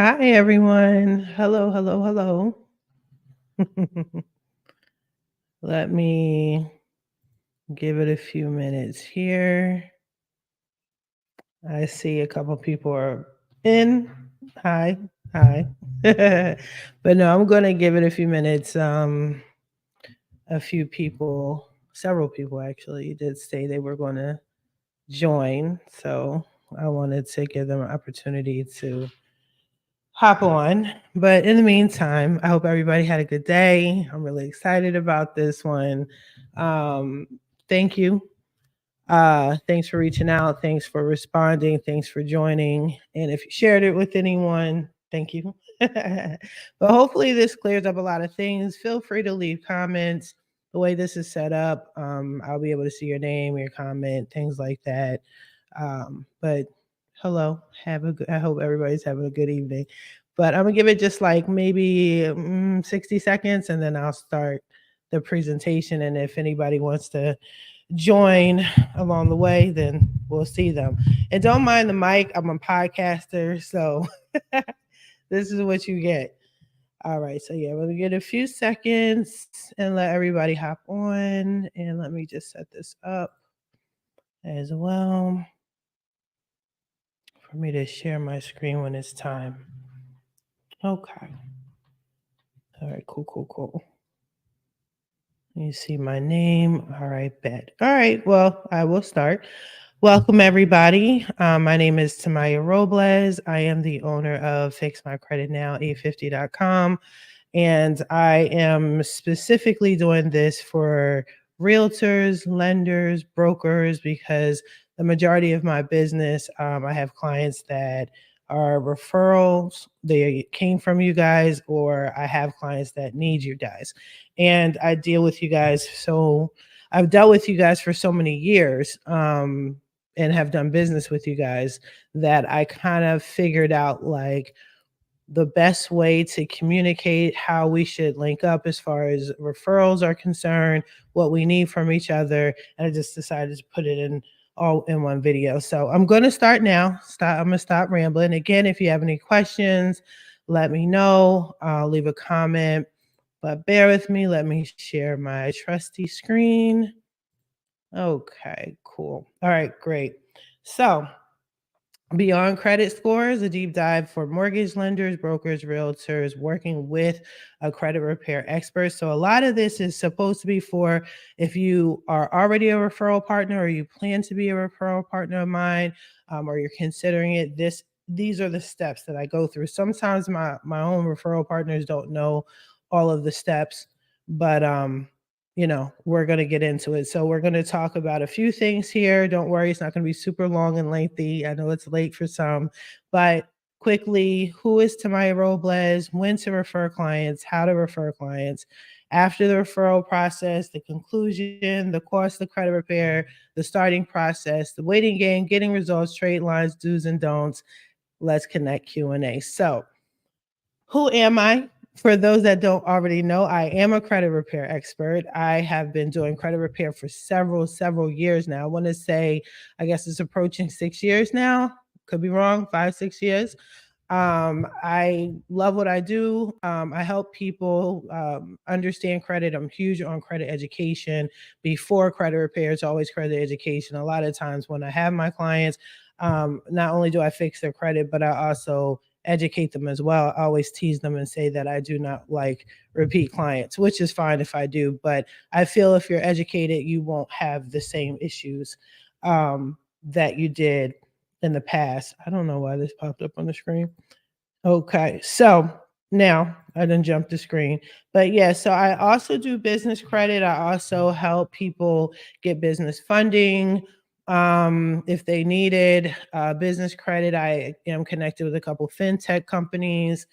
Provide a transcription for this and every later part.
Hi, everyone. Hello, hello, hello. Let me give it a few minutes here. I see a couple people are in. Hi, hi. But no, I'm going to give it a few minutes. A few people, several people actually, did say they were going to join. So I wanted to give them an opportunity to hop on. But in the meantime, I hope everybody had a good day. I'm really excited about this one. Um, thank you. Thanks for reaching out. Thanks for responding. Thanks for joining. And if you shared it with anyone, thank you. But hopefully, this clears up a lot of things. Feel free to leave comments. The way this is set up, I'll be able to see your name, your comment, things like that. But hello, have a good. I hope everybody's having a good evening. But I'm gonna give it just like maybe 60 seconds, and then I'll start the presentation. And if anybody wants to join along the way, then we'll see them. And don't mind the mic. I'm a podcaster, so this is what you get. All right, so yeah, we'll get a few seconds and let everybody hop on. And let me just set this up as well for me to share my screen when it's time. Okay. All right, cool. You see my name. All right, bet. All right, well, I will start. Welcome, everybody. My name is Tamiya Robles. I am the owner of FixMyCreditNow850.com, and I am specifically doing this for realtors, lenders, brokers, because the majority of my business, I have clients that are referrals. They came from you guys, or I have clients that need you guys. And I deal with you guys. So I've dealt with you guys for so many years. And have done business with you guys that I kind of figured out like the best way to communicate how we should link up as far as referrals are concerned, what we need from each other. And I just decided to put it in all in one video. So I'm going to start now. I'm going to stop rambling. Again, if you have any questions, let me know. I'll leave a comment, but bear with me. Let me share my trusty screen. Okay, cool. All right, great. So, Beyond Credit Scores, a deep dive for mortgage lenders, brokers, realtors, working with a credit repair expert. So, a lot of this is supposed to be for if you are already a referral partner or you plan to be a referral partner of mine, or you're considering it. These are the steps that I go through. Sometimes my own referral partners don't know all of the steps, but we're going to get into it. So we're going to talk about a few things here. Don't worry, it's not going to be super long and lengthy. I know it's late for some, but quickly, who is Tamiya Robles, when to refer clients, how to refer clients, after the referral process, the conclusion, the cost of credit repair, the starting process, the waiting game, getting results, trade lines, do's and don'ts. Let's connect Q&A. So who am I? For those that don't already know, I am a credit repair expert. I have been doing credit repair for several years now. I want to say, I guess it's approaching 6 years now. Could be wrong, 5, 6 years. I love what I do. I help people understand credit. I'm huge on credit education. Before credit repair, it's always credit education. A lot of times when I have my clients, not only do I fix their credit, but I also educate them as well. I always tease them and say that I do not like repeat clients, which is fine if I do. But I feel if you're educated, you won't have the same issues that you did in the past. I don't know why this popped up on the screen. Okay, so now I didn't jump the screen. But yeah, so I also do business credit. I also help people get business funding if they needed business credit. I am connected with a couple fintech companies.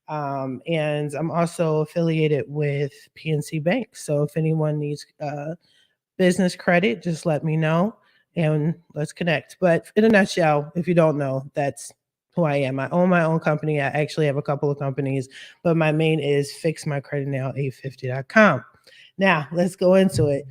And I'm also affiliated with PNC Bank. So if anyone needs business credit, just let me know and let's connect. But in a nutshell, if you don't know, that's who I am. I own my own company. I actually have a couple of companies, but my main is FixMyCreditNow850.com. Now, let's go into it.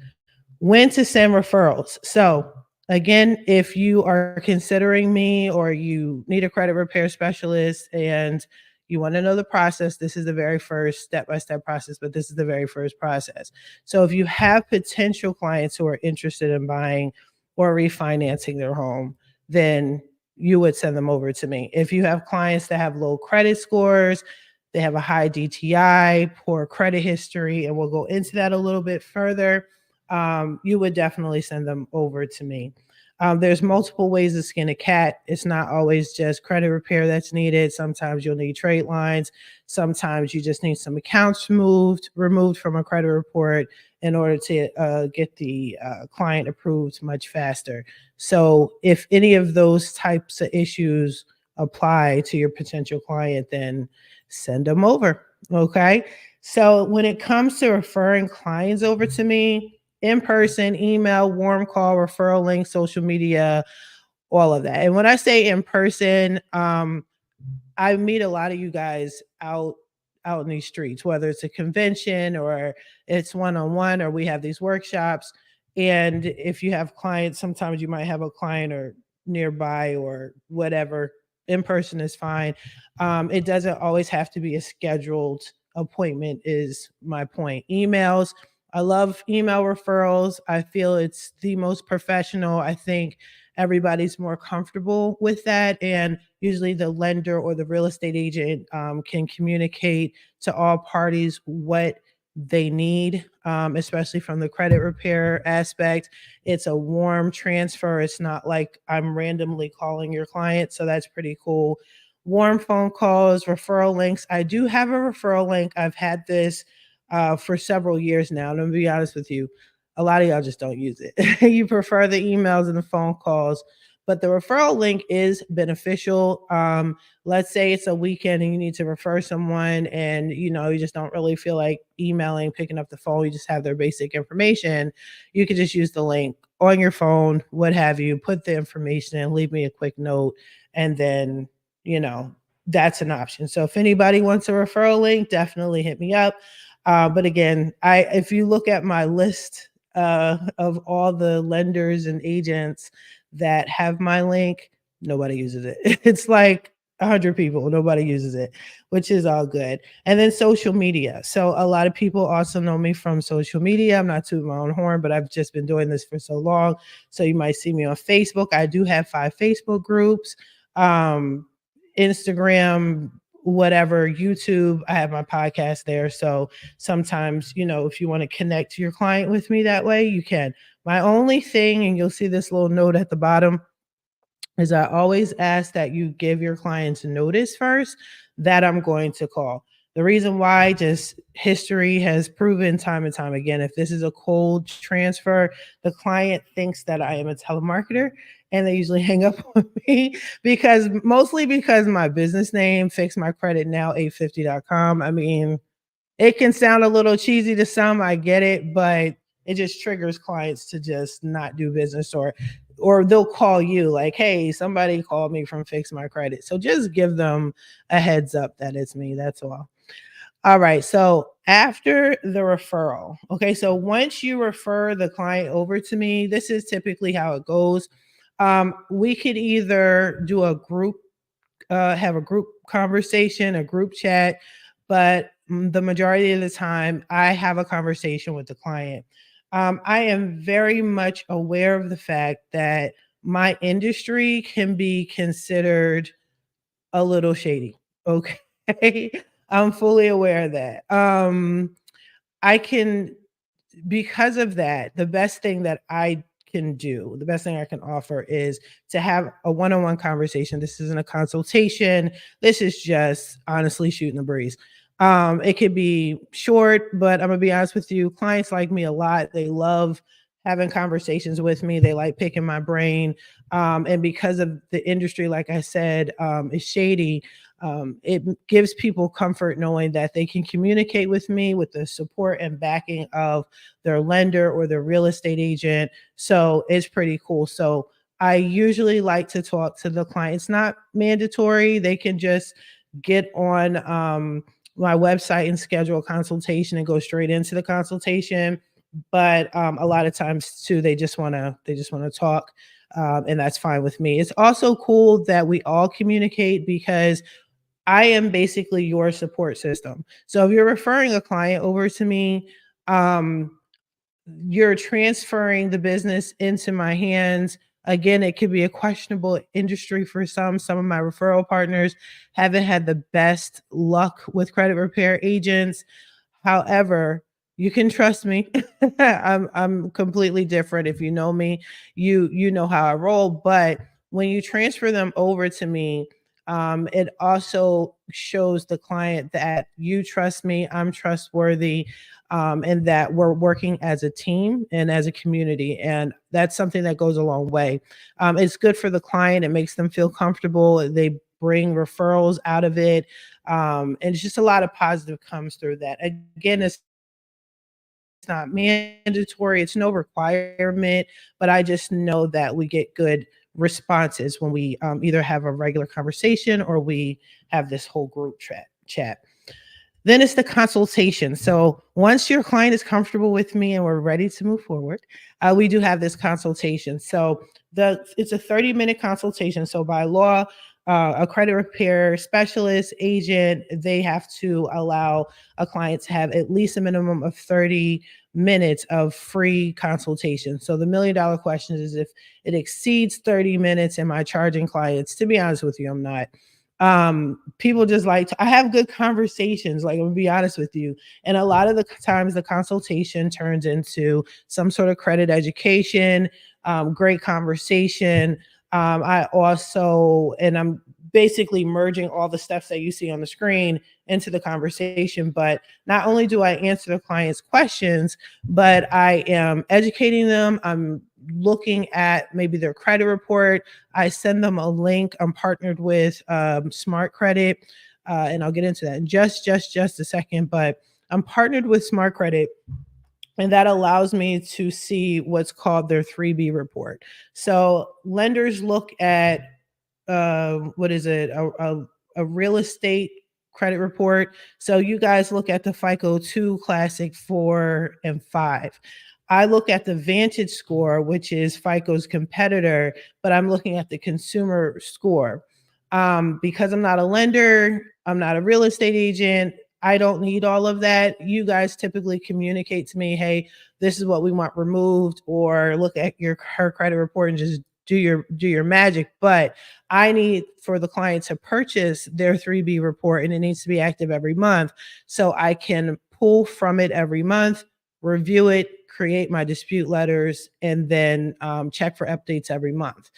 When to send referrals. So, again, if you are considering me or you need a credit repair specialist and You want to know the process. This is the very first step-by-step process, but this is the very first process. So if you have potential clients who are interested in buying or refinancing their home, then you would send them over to me. If you have clients that have low credit scores, they have a high DTI, poor credit history, and we'll go into that a little bit further, you would definitely send them over to me. There's multiple ways to skin a cat. It's not always just credit repair that's needed. Sometimes you'll need trade lines. Sometimes you just need some accounts removed from a credit report in order to get the client approved much faster. So if any of those types of issues apply to your potential client, then send them over. Okay. So when it comes to referring clients over to me, in person, email, warm call, referral link, social media, all of that. And when I say in person, I meet a lot of you guys out in these streets, whether it's a convention or it's one-on-one or we have these workshops. And if you have clients, sometimes you might have a client or nearby or whatever. In person is fine. It doesn't always have to be a scheduled appointment, is my point. Emails, I love email referrals. I feel it's the most professional. I think everybody's more comfortable with that. And usually the lender or the real estate agent can communicate to all parties what they need, especially from the credit repair aspect. It's a warm transfer. It's not like I'm randomly calling your client. So that's pretty cool. Warm phone calls, referral links. I do have a referral link. I've had this for several years now. And I'm gonna be honest with you, a lot of y'all just don't use it. You prefer the emails and the phone calls, but the referral link is beneficial. Let's say it's a weekend and you need to refer someone and you just don't really feel like emailing, picking up the phone, you just have their basic information. You could just use the link on your phone, what have you, put the information in, leave me a quick note, and then, you know, that's an option. So if anybody wants a referral link, definitely hit me up. But again, if you look at my list of all the lenders and agents that have my link, nobody uses it. It's like 100 people, nobody uses it, which is all good. And then social media. So a lot of people also know me from social media. I'm not tooting my own horn, but I've just been doing this for so long. So you might see me on Facebook. I do have 5 Facebook groups, Instagram, whatever, YouTube. I have my podcast there. So sometimes, if you want to connect to your client with me that way, you can. My only thing, and you'll see this little note at the bottom, is I always ask that you give your clients notice first that I'm going to call. The reason why, just history has proven time and time again, if this is a cold transfer, the client thinks that I am a telemarketer and they usually hang up on me mostly because my business name, Fix My Credit Now 850.com. I mean, it can sound a little cheesy to some, I get it, but it just triggers clients to just not do business, or they'll call you like, hey, somebody called me from Fix My Credit. So just give them a heads up that it's me. That's all. All right. So after the referral, okay, so once you refer the client over to me, this is typically how it goes. We could either do have a group conversation, a group chat, but the majority of the time I have a conversation with the client. I am very much aware of the fact that my industry can be considered a little shady. Okay. I'm fully aware of that. I can Because of that, the best thing that I can do, the best thing I can offer is to have a one-on-one conversation. This isn't a consultation. This is just honestly shooting the breeze. It could be short, but I'm gonna be honest with you, clients like me a lot. They love having conversations with me. They like picking my brain. And because of the industry, like I said, is shady, it gives people comfort knowing that they can communicate with me with the support and backing of their lender or their real estate agent. So it's pretty cool. So I usually like to talk to the client. It's not mandatory. They can just get on my website and schedule a consultation and go straight into the consultation. But a lot of times too, they just want to talk, and that's fine with me. It's also cool that we all communicate because I am basically your support system. So if you're referring a client over to me, um, you're transferring the business into my hands. Again, it could be a questionable industry for some. Some of my referral partners haven't had the best luck with credit repair agents. However, you can trust me. I'm completely different. If you know me, you know how I roll. But when you transfer them over to me, it also shows the client that you trust me, I'm trustworthy, and that we're working as a team and as a community. And that's something that goes a long way. It's good for the client. It makes them feel comfortable. They bring referrals out of it. And it's just a lot of positive comes through that. Again, it's not mandatory, it's no requirement, but I just know that we get good responses when we either have a regular conversation or we have this whole group chat. Then it's the consultation. So once your client is comfortable with me and we're ready to move forward, we do have this consultation. So it's a 30-minute consultation. So by law, a credit repair specialist agent, they have to allow a client to have at least a minimum of 30 minutes of free consultation. So the $1 million question is, if it exceeds 30 minutes, am I charging clients? To be honest with you, I'm not. People just like I have good conversations, like, I'm gonna be honest with you, and a lot of the times the consultation turns into some sort of credit education, great conversation. I also, and I'm basically merging all the steps that you see on the screen into the conversation. But not only do I answer the client's questions, but I am educating them. I'm looking at maybe their credit report. I send them a link. I'm partnered with Smart Credit, and I'll get into that in just a second. But I'm partnered with Smart Credit, and that allows me to see what's called their 3B report. So lenders look at what is it, a real estate credit report. So you guys look at the FICO 2 Classic 4 and 5. I look at the Vantage score, which is FICO's competitor, but I'm looking at the consumer score. Because I'm not a lender, I'm not a real estate agent, I don't need all of that. You guys typically communicate to me, hey, this is what we want removed, or look at her credit report and just do your magic. But I need for the client to purchase their 3B report, and it needs to be active every month, so I can pull from it every month, review it, create my dispute letters, and then check for updates every month.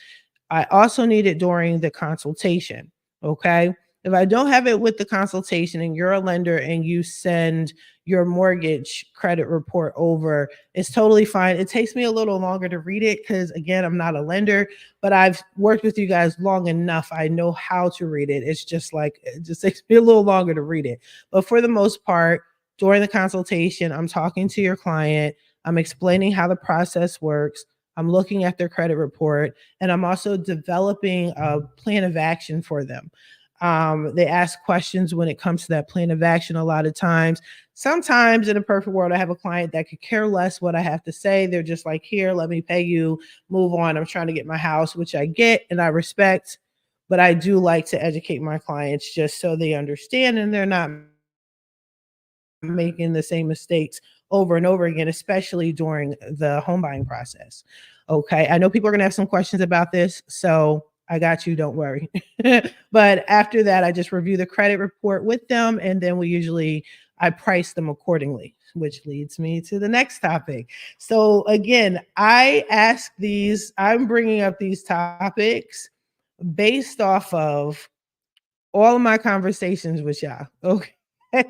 I also need it during the consultation. Okay. If I don't have it with the consultation and you're a lender and you send your mortgage credit report over, it's totally fine. It takes me a little longer to read it because, again, I'm not a lender, but I've worked with you guys long enough. I know how to read it. It's just like, it just takes me a little longer to read it. But for the most part, during the consultation, I'm talking to your client, I'm explaining how the process works, I'm looking at their credit report, and I'm also developing a plan of action for them. They ask questions when it comes to that plan of action a lot of times. Sometimes in a perfect world, I have a client that could care less what I have to say. They're just like, here, let me pay you, move on. I'm trying to get my house, which I get and I respect. But I do like to educate my clients just so they understand and they're not making the same mistakes over and over again, especially during the home buying process. Okay. I know people are going to have some questions about this. So I got you. Don't worry. But after that, I just review the credit report with them. And then I price them accordingly, which leads me to the next topic. So again, I'm bringing up these topics based off of all of my conversations with y'all. Okay.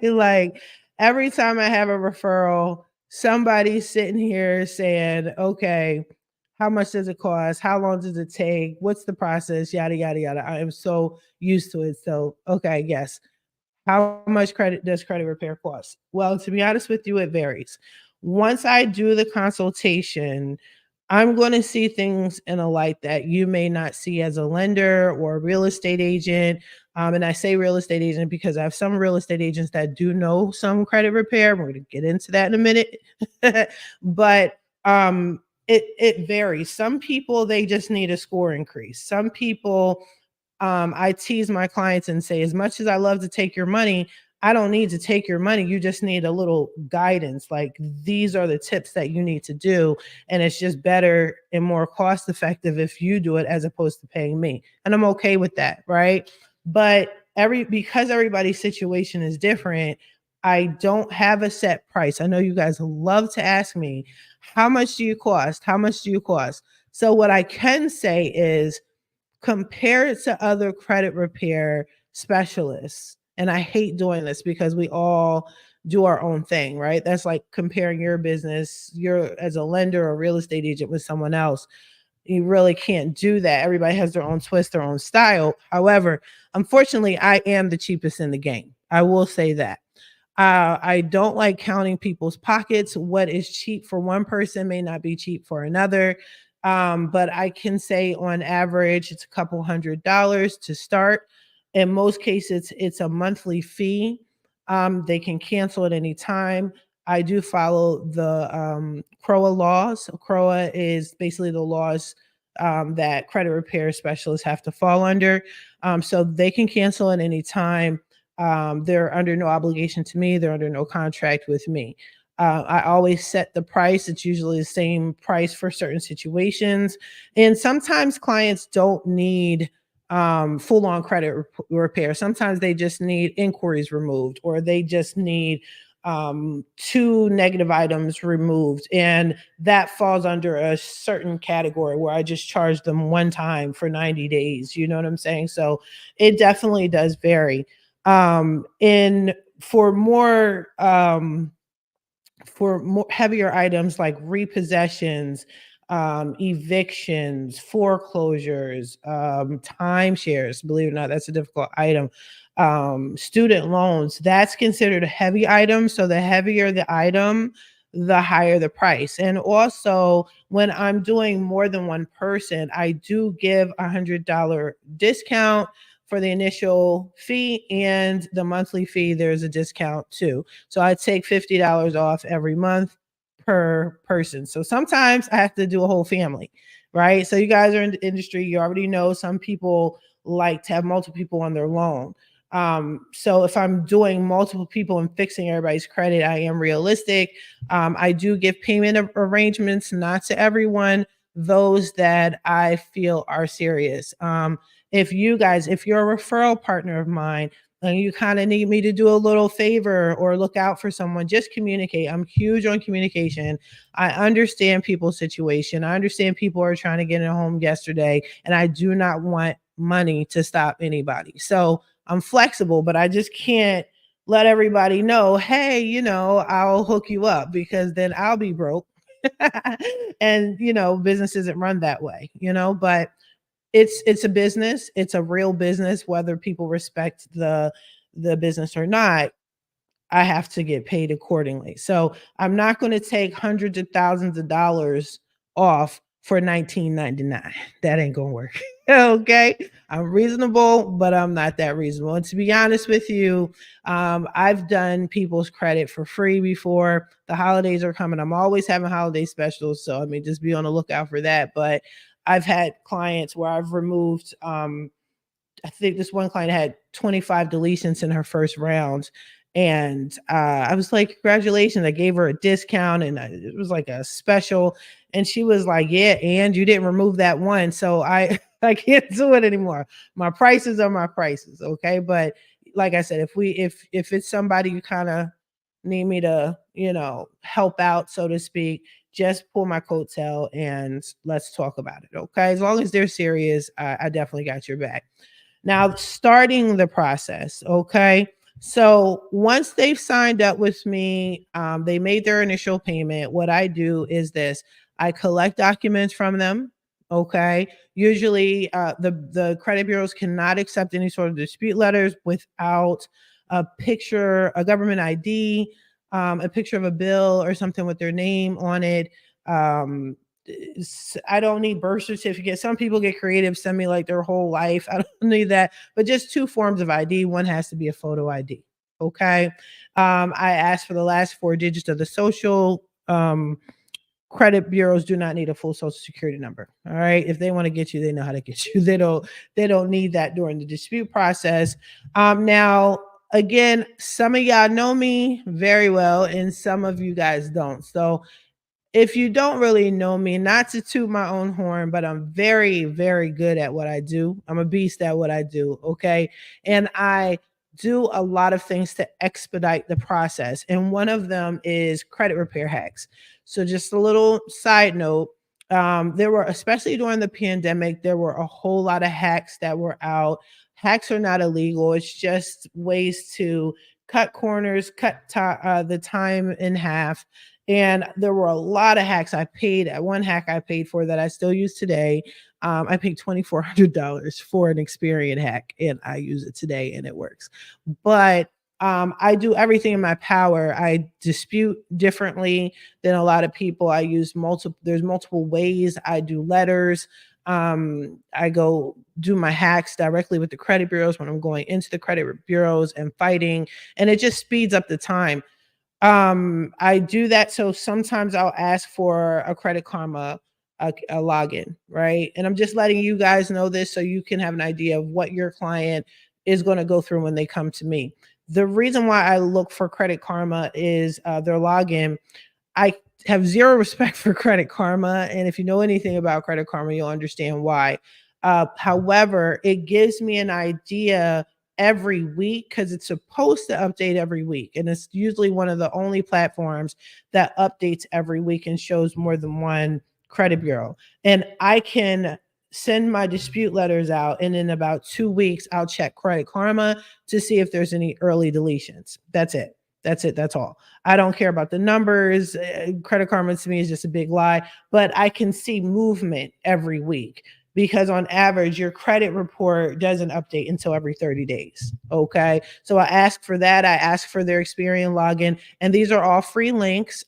Like every time I have a referral, somebody's sitting here saying, okay, how much does it cost? How long does it take? What's the process? Yada, yada, yada. I am so used to it. So, okay, yes. How much credit does credit repair cost? Well, to be honest with you, it varies. Once I do the consultation, I'm going to see things in a light that you may not see as a lender or a real estate agent. And I say real estate agent because I have some real estate agents that do know some credit repair. We're going to get into that in a minute. But it varies. Some people, they just need a score increase. Some people, I tease my clients and say, as much as I love to take your money, I don't need to take your money. You just need a little guidance. Like, these are the tips that you need to do. And it's just better and more cost effective if you do it as opposed to paying me. And I'm okay with that. Right. But because everybody's situation is different, I don't have a set price. I know you guys love to ask me, how much do you cost? How much do you cost? So what I can say is, compare it to other credit repair specialists. And I hate doing this because we all do our own thing, right? That's like comparing your business, you're as a lender or real estate agent with someone else. You really can't do that. Everybody has their own twist, their own style. However, unfortunately, I am the cheapest in the game. I will say that. I don't like counting people's pockets. What is cheap for one person may not be cheap for another. But I can say on average, it's a couple $100s to start. In most cases, it's a monthly fee. They can cancel at any time. I do follow the CROA laws. CROA is basically the laws that credit repair specialists have to fall under. So they can cancel at any time. They're under no obligation to me. They're under no contract with me. I always set the price. It's usually the same price for certain situations. And sometimes clients don't need full on credit repair. Sometimes they just need inquiries removed, or they just need two negative items removed. And that falls under a certain category where I just charge them one time for 90 days. You know what I'm saying? So it definitely does vary. In for more heavier items like repossessions, evictions, foreclosures, timeshares. Believe it or not, that's a difficult item. Student loans, that's considered a heavy item. So the heavier the item, the higher the price. And also, when I'm doing more than one person, I do give $100 discount for the initial fee, and the monthly fee, there's a discount too. So I take $50 off every month per person. So sometimes I have to do a whole family, right? So you guys are in the industry, you already know some people like to have multiple people on their loan. So if I'm doing multiple people and fixing everybody's credit, I am realistic. I do give payment arrangements, not to everyone, those that I feel are serious. If you're a referral partner of mine and you kind of need me to do a little favor or look out for someone, just communicate. I'm huge on communication. I understand people's situation. I understand people are trying to get in a home yesterday, and I do not want money to stop anybody. So I'm flexible, but I just can't let everybody know, hey, I'll hook you up, because then I'll be broke. And business isn't run that way, but it's a business. It's a real business, whether people respect the business or not. I have to get paid accordingly. So I'm not going to take hundreds of thousands of dollars off for 19.99. That ain't gonna work. Okay, I'm reasonable, but I'm not that reasonable. And to be honest with you, I've done people's credit for free before. The holidays are coming. I'm always having holiday specials, so I mean, just be on the lookout for that. But I've had clients where I've removed I think this one client had 25 deletions in her first round. And I was like, congratulations. I gave her a discount, and it was like a special. And she was like, yeah, and you didn't remove that one. So I can't do it anymore. My prices are my prices. Okay. But like I said, if it's somebody you kind of need me to, help out, so to speak, just pull my coattail and let's talk about it. Okay. As long as they're serious, I definitely got your back. Now, starting the process, okay? So once they've signed up with me, they made their initial payment. What I do is this: I collect documents from them. Okay. Usually, the credit bureaus cannot accept any sort of dispute letters without a picture, a government ID, a picture of a bill or something with their name on it. Um, I don't need birth certificate. Some people get creative, send me like their whole life. I don't need that, but just two forms of ID. One has to be a photo ID. Okay. I asked for the last four digits of the social. credit bureaus do not need a full social security number. All right. If they want to get you, they know how to get you. They don't need that during the dispute process. Now again, some of y'all know me very well and some of you guys don't. So if you don't really know me, not to toot my own horn, but I'm very, very good at what I do. I'm a beast at what I do. Okay. And I do a lot of things to expedite the process. And one of them is credit repair hacks. So, just a little side note, there were, especially during the pandemic, there were a whole lot of hacks that were out. Hacks are not illegal, it's just ways to cut corners, the time in half. And there were a lot of hacks I paid. One hack I paid for that I still use today. I paid $2,400 for an Experian hack, and I use it today, and it works. But I do everything in my power. I dispute differently than a lot of people. I use multiple. There's multiple ways. I do letters. I go do my hacks directly with the credit bureaus when I'm going into the credit bureaus and fighting, and it just speeds up the time. I do that. So sometimes I'll ask for a Credit Karma, a login, right? And I'm just letting you guys know this so you can have an idea of what your client is going to go through when they come to me. The reason why I look for Credit Karma is their login. I have zero respect for Credit Karma. And if you know anything about Credit Karma, you'll understand why. However, it gives me an idea every week because it's supposed to update every week. And it's usually one of the only platforms that updates every week and shows more than one credit bureau. And I can send my dispute letters out. And in about 2 weeks, I'll check Credit Karma to see if there's any early deletions. That's it. That's it. That's all. I don't care about the numbers. Credit Karma to me is just a big lie, but I can see movement every week because on average, your credit report doesn't update until every 30 days. Okay. So I ask for that. I ask for their Experian login, and these are all free links.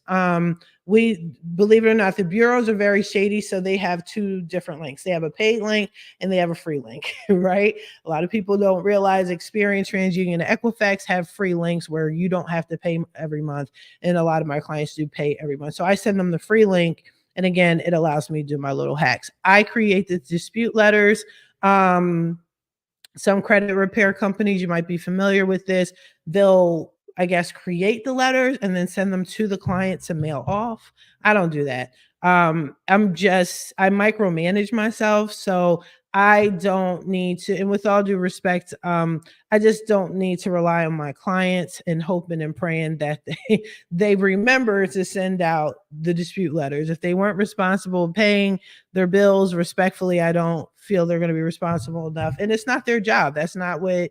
We believe it or not, the bureaus are very shady. So they have two different links. They have a paid link and they have a free link, right? A lot of people don't realize Experian, TransUnion, and Equifax have free links where you don't have to pay every month. And a lot of my clients do pay every month. So I send them the free link. And again, it allows me to do my little hacks. I create the dispute letters. Some credit repair companies, you might be familiar with this, they'll, I guess, create the letters and then send them to the client to mail off. I don't do that. I micromanage myself. So I don't need to, and with all due respect, I just don't need to rely on my clients and hoping and praying that they remember to send out the dispute letters. If they weren't responsible paying their bills respectfully, I don't feel they're going to be responsible enough. And it's not their job. That's not what,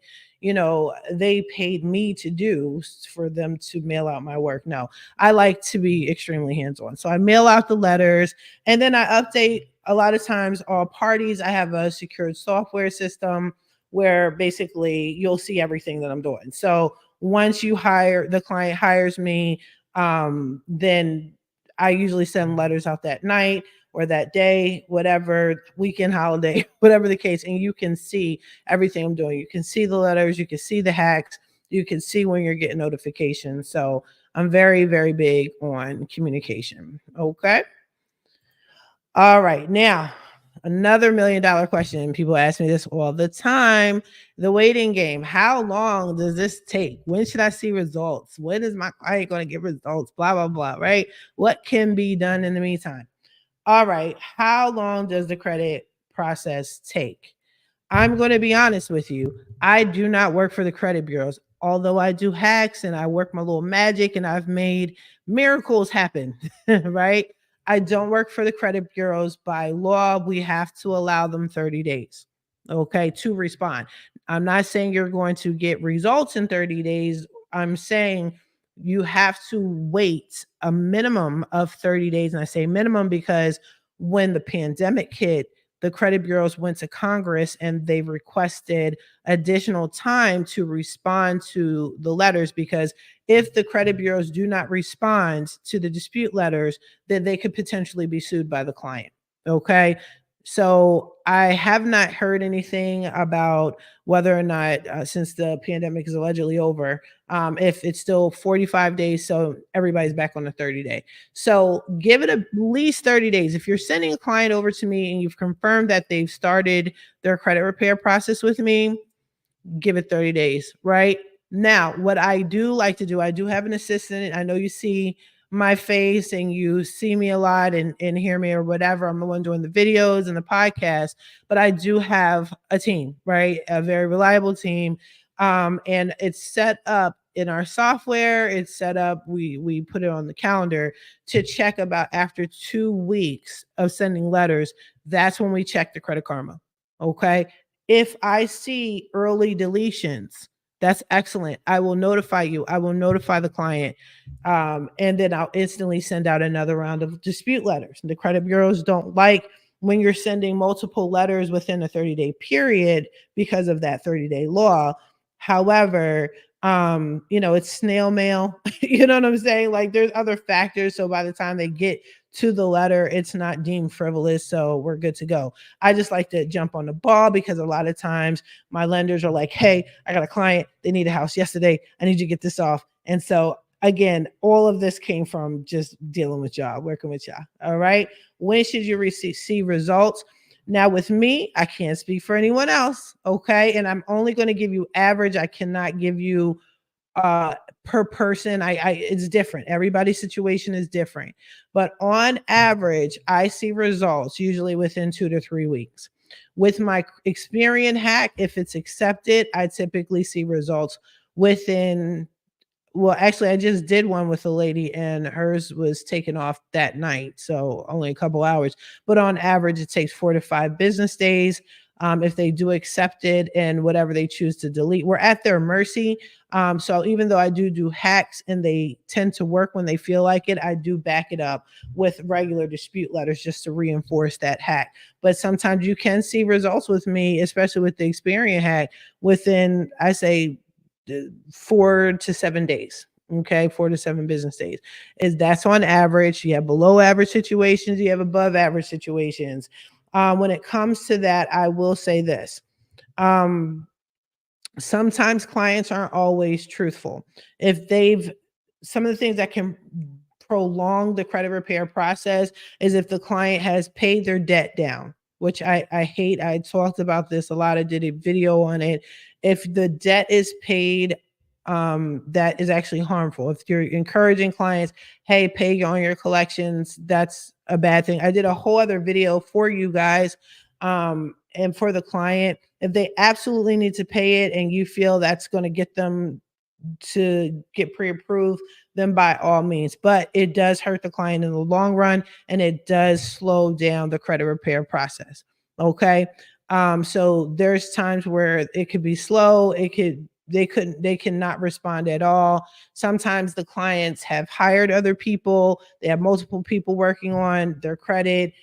they paid me to do, for them to mail out my work. No, I like to be extremely hands-on. So I mail out the letters and then I update a lot of times all parties. I have a secured software system where basically you'll see everything that I'm doing. So once the client hires me, then I usually send letters out that night or that day, whatever, weekend, holiday, whatever the case. And you can see everything I'm doing. You can see the letters, you can see the hacks, you can see when you're getting notifications. So I'm very, very big on communication. Okay. All right. Now, another $1 million question. People ask me this all the time. The waiting game. How long does this take? When should I see results? When is my client going to get results? Blah, blah, blah. Right. What can be done in the meantime? All right. How long does the credit process take? I'm going to be honest with you. I do not work for the credit bureaus, although I do hacks and I work my little magic and I've made miracles happen, right? I don't work for the credit bureaus. By law, we have to allow them 30 days, okay, to respond. I'm not saying you're going to get results in 30 days. I'm saying you have to wait a minimum of 30 days. And I say minimum because when the pandemic hit, the credit bureaus went to Congress and they requested additional time to respond to the letters, because if the credit bureaus do not respond to the dispute letters, then they could potentially be sued by the client. Okay. So I have not heard anything about whether or not, since the pandemic is allegedly over, if it's still 45 days. So everybody's back on the 30-day. So give it at least 30 days. If you're sending a client over to me and you've confirmed that they've started their credit repair process with me, give it 30 days, right? Now, what I do like to do, I do have an assistant. I know you see my face and you see me a lot and hear me or whatever. I'm the one doing the videos and the podcast, but I do have a team, right? A very reliable team. And it's set up in our software. It's set up, we put it on the calendar to check about after 2 weeks of sending letters. That's when we check the Credit Karma. Okay. If I see early deletions, that's excellent. I will notify you. I will notify the client. And then I'll instantly send out another round of dispute letters. The credit bureaus don't like when you're sending multiple letters within a 30-day period because of that 30-day law. However, it's snail mail. You know what I'm saying? Like there's other factors. So by the time they get to the letter, it's not deemed frivolous. So we're good to go. I just like to jump on the ball because a lot of times my lenders are like, hey, I got a client. They need a house yesterday. I need you to get this off. And so again, all of this came from just dealing with y'all, working with y'all. All right. When should you see results? Now with me, I can't speak for anyone else. Okay. And I'm only going to give you average. I cannot give you per person. It's different. Everybody's situation is different, but on average, I see results usually within 2 to 3 weeks. With my Experian hack, if it's accepted, I typically see results within, well, actually, I just did one with a lady and hers was taken off that night. So only a couple hours, but on average, it takes 4 to 5 business days. If they do accept it and whatever they choose to delete, we're at their mercy. So even though I do hacks and they tend to work when they feel like it, I do back it up with regular dispute letters just to reinforce that hack. But sometimes you can see results with me, especially with the Experian hack, within, I say, 4 to 7 days. Okay, 4 to 7 business days. That's on average. You have below average situations, you have above average situations. When it comes to that, I will say this. Sometimes clients aren't always truthful. If some of the things that can prolong the credit repair process is if the client has paid their debt down, which I hate. I talked about this a lot. I did a video on it. If the debt is paid, that is actually harmful. If you're encouraging clients, hey, pay on your collections, that's a bad thing. I did a whole other video for you guys, and for the client. If they absolutely need to pay it and you feel that's going to get them to get pre-approved, then by all means. But it does hurt the client in the long run, and it does slow down the credit repair process. Okay. So there's times where it could be slow. They cannot respond at all. Sometimes the clients have hired other people. They have multiple people working on their credit.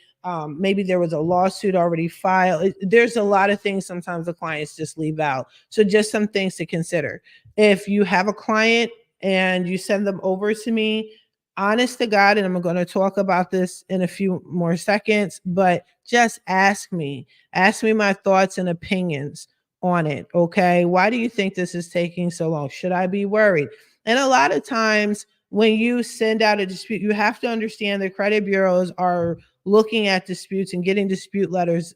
Maybe there was a lawsuit already filed. There's a lot of things sometimes the clients just leave out. So just some things to consider. If you have a client and you send them over to me, honest to God, and I'm going to talk about this in a few more seconds, but just ask me my thoughts and opinions on it. Okay. Why do you think this is taking so long? Should I be worried? And a lot of times when you send out a dispute, you have to understand the credit bureaus are looking at disputes and getting dispute letters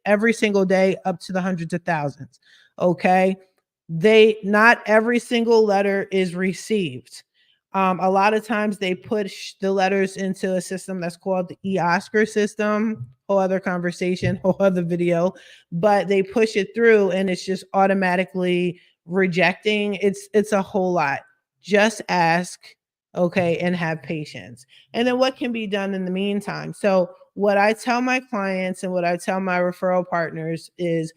every single day up to the hundreds of thousands. Okay. Not every single letter is received. A lot of times they push the letters into a system that's called the eOscar system, whole other conversation, whole other video, but they push it through and it's just automatically rejecting. It's a whole lot. Just ask, okay, and have patience. And then what can be done in the meantime? So what I tell my clients and what I tell my referral partners is,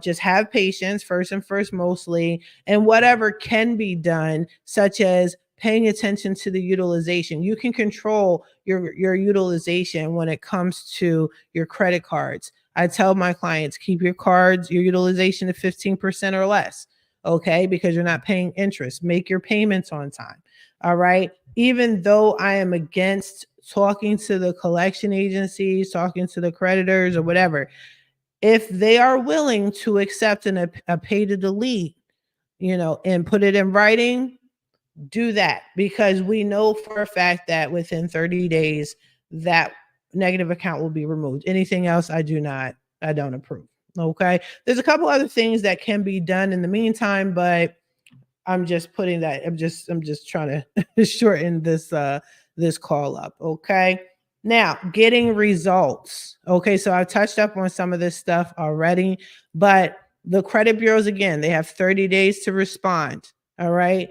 just have patience first and first mostly, and whatever can be done, such as paying attention to the utilization. You can control your utilization when it comes to your credit cards. I tell my clients, keep your utilization to 15% or less, okay? Because you're not paying interest. Make your payments on time, all right? Even though I am against talking to the collection agencies, talking to the creditors or whatever, if they are willing to accept a pay to delete, and put it in writing, do that, because we know for a fact that within 30 days that negative account will be removed. Anything else, I don't approve. Okay. There's a couple other things that can be done in the meantime, but I'm just putting that. I'm just trying to shorten this call up. Okay. Now, getting results. Okay, so I've touched up on some of this stuff already, but the credit bureaus, again, they have 30 days to respond. All right.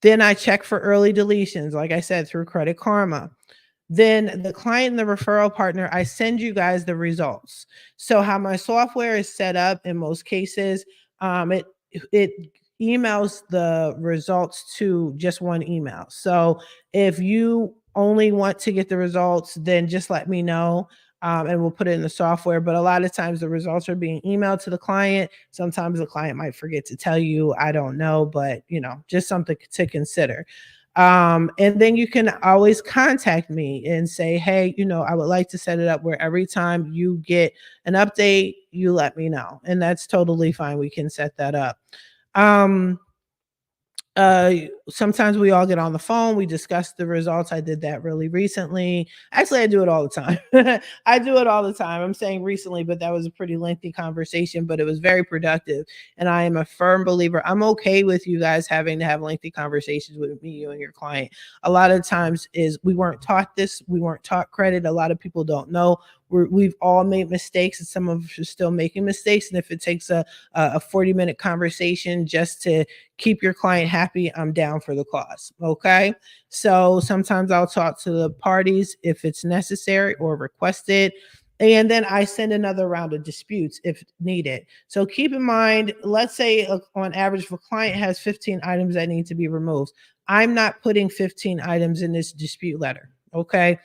Then I check for early deletions, like I said, through Credit Karma. Then the client and the referral partner, I send you guys the results. So how my software is set up in most cases, it emails the results to just one email. So if you only want to get the results, then just let me know. And we'll put it in the software. But a lot of times the results are being emailed to the client. Sometimes the client might forget to tell you. I don't know, but just something to consider. And then you can always contact me and say, hey, I would like to set it up where every time you get an update, you let me know. And that's totally fine. We can set that up. Um, Sometimes we all get on the phone, we discuss the results. I did that really recently. Actually, I do it all the time. I do it all the time. I'm saying recently, but that was a pretty lengthy conversation, but it was very productive. And I am a firm believer. I'm okay with you guys having to have lengthy conversations with me, you and your client. A lot of times is we weren't taught this. We weren't taught credit. A lot of people don't know. We've all made mistakes, and some of us are still making mistakes. And if it takes a 40-minute conversation just to keep your client happy, I'm down for the cause. Okay. So sometimes I'll talk to the parties if it's necessary or requested. And then I send another round of disputes if needed. So keep in mind, let's say on average, if a client has 15 items that need to be removed, I'm not putting 15 items in this dispute letter. Okay.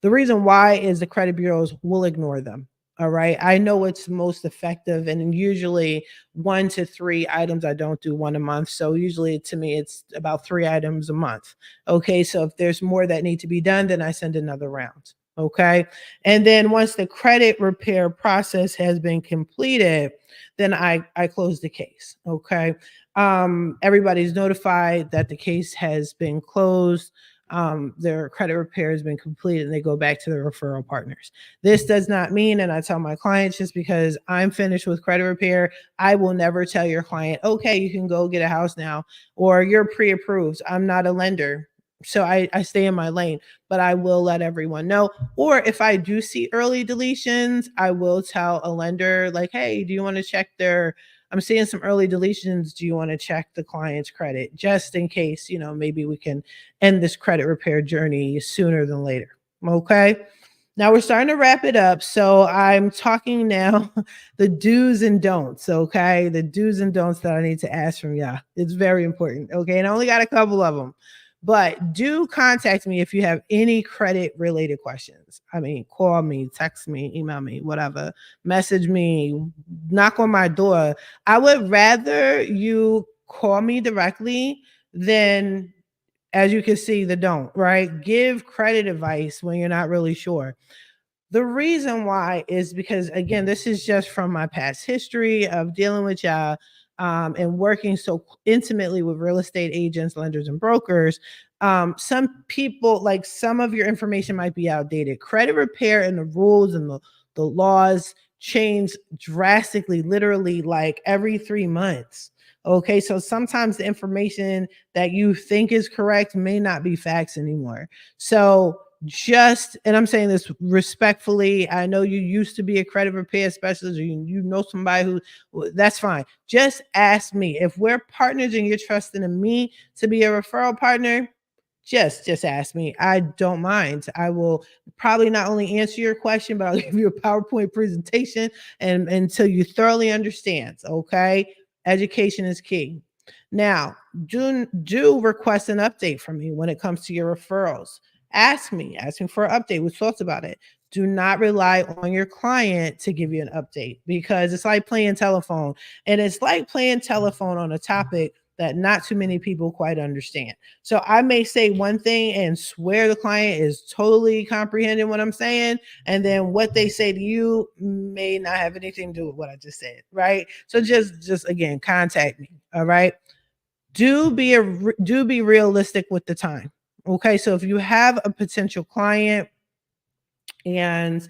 The reason why is the credit bureaus will ignore them. All right. I know it's most effective, and usually 1 to 3 items. I don't do one a month. So usually to me, it's about 3 items a month. Okay. So if there's more that need to be done, then I send another round. Okay. And then once the credit repair process has been completed, then I close the case. Okay. Everybody's notified that the case has been closed. Their credit repair has been completed, and they go back to their referral partners. This does not mean, and I tell my clients, just because I'm finished with credit repair, I will never tell your client, okay, you can go get a house now, or you're pre-approved. I'm not a lender. So I stay in my lane, but I will let everyone know. Or if I do see early deletions, I will tell a lender, like, hey, do you want to check I'm seeing some early deletions. Do you want to check the client's credit just in case, maybe we can end this credit repair journey sooner than later. Okay. Now we're starting to wrap it up. So I'm talking now the do's and don'ts. Okay. The do's and don'ts that I need to ask from y'all. It's very important. Okay. And I only got a couple of them. But do contact me if you have any credit related questions. I mean, call me, text me, email me, whatever, message me, knock on my door. I would rather you call me directly than, as you can see, the don't, right? Give credit advice when you're not really sure. The reason why is because, again, this is just from my past history of dealing with y'all, and working so intimately with real estate agents, lenders, and brokers. Some people, like, some of your information might be outdated. Credit repair and the rules and the laws change drastically, literally like every 3 months. Okay, so sometimes the information that you think is correct may not be facts anymore. So and I'm saying this respectfully, I know you used to be a credit repair specialist, or you know somebody who, that's fine. Just ask me. If we're partners and you're trusting in me to be a referral partner, just ask me. I don't mind. I will probably not only answer your question, but I'll give you a PowerPoint presentation and until you thoroughly understand. Okay. Education is key. Now, do request an update from me when it comes to your referrals. Ask me for an update. We talked about it. Do not rely on your client to give you an update, because it's like playing telephone, and it's like playing telephone on a topic that not too many people quite understand. So I may say one thing and swear the client is totally comprehending what I'm saying, and then what they say to you may not have anything to do with what I just said, right? So just again, contact me, all right? Do be realistic with the time. Okay, so if you have a potential client and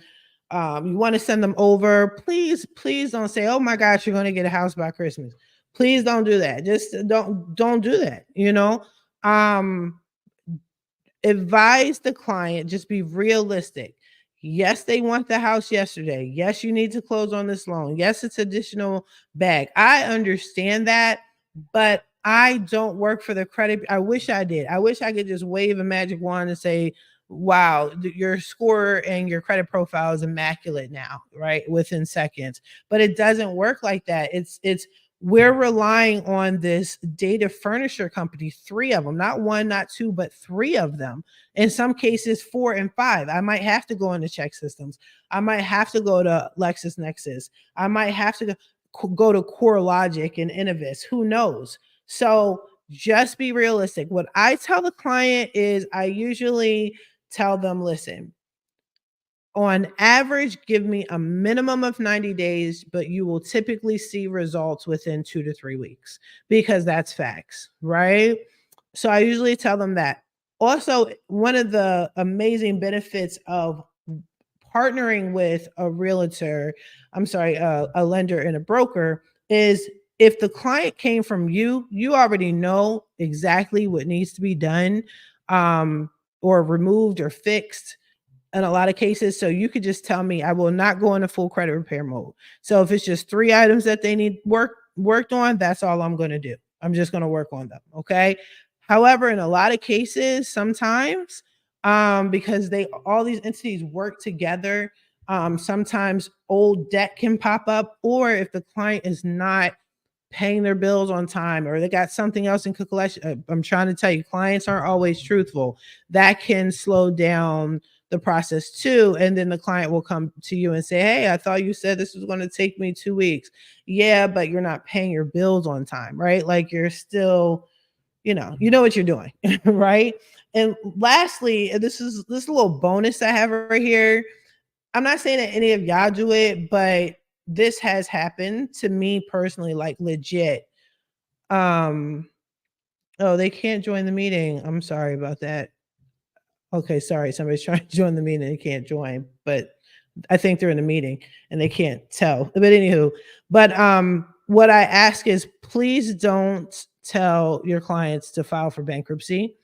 you want to send them over, please don't say, "Oh my gosh, you're going to get a house by Christmas." Please don't do that. Just don't do that. Um, Advise the client, just be realistic. Yes, they want the house yesterday. Yes, you need to close on this loan. Yes, it's additional bag. I understand that, but I don't work for the credit. I wish I did. I wish I could just wave a magic wand and say, wow, your score and your credit profile is immaculate now, right? Within seconds. But it doesn't work like that. It's we're relying on this data furniture company, three of them, not one, not two, but three of them. In some cases, four and five. I might have to go into check systems. I might have to go to LexisNexis. I might have to go to CoreLogic and Innovis. Who knows? So just be realistic. What I tell the client is I usually tell them, listen, on average, give me a minimum of 90 days, but you will typically see results within 2 to 3 weeks because that's facts, right? So I usually tell them that. Also, one of the amazing benefits of partnering with a realtor, I'm sorry, a lender and a broker is if the client came from you, you already know exactly what needs to be done um, or removed or fixed in a lot of cases. So you could just tell me I will not go into full credit repair mode. So if it's just 3 items that they need worked on, that's all I'm going to do. I'm just going to work on them. Okay. However, in a lot of cases, sometimes because they all these entities work together, sometimes old debt can pop up, or if the client is not paying their bills on time or they got something else in collection. I'm trying to tell you, clients aren't always truthful. That can slow down the process too. And then the client will come to you and say, "Hey, I thought you said this was going to take me 2 weeks." Yeah, but you're not paying your bills on time, right? Like you're still, you know what you're doing, right? And lastly, this little bonus I have right here. I'm not saying that any of y'all do it, but this has happened to me personally, like legit. Um, oh, they can't join the meeting. I'm sorry about that. Okay, sorry. Somebody's trying to join the meeting and they can't join, but I think they're in the meeting and they can't tell. But anywho, what I ask is please don't tell your clients to file for bankruptcy.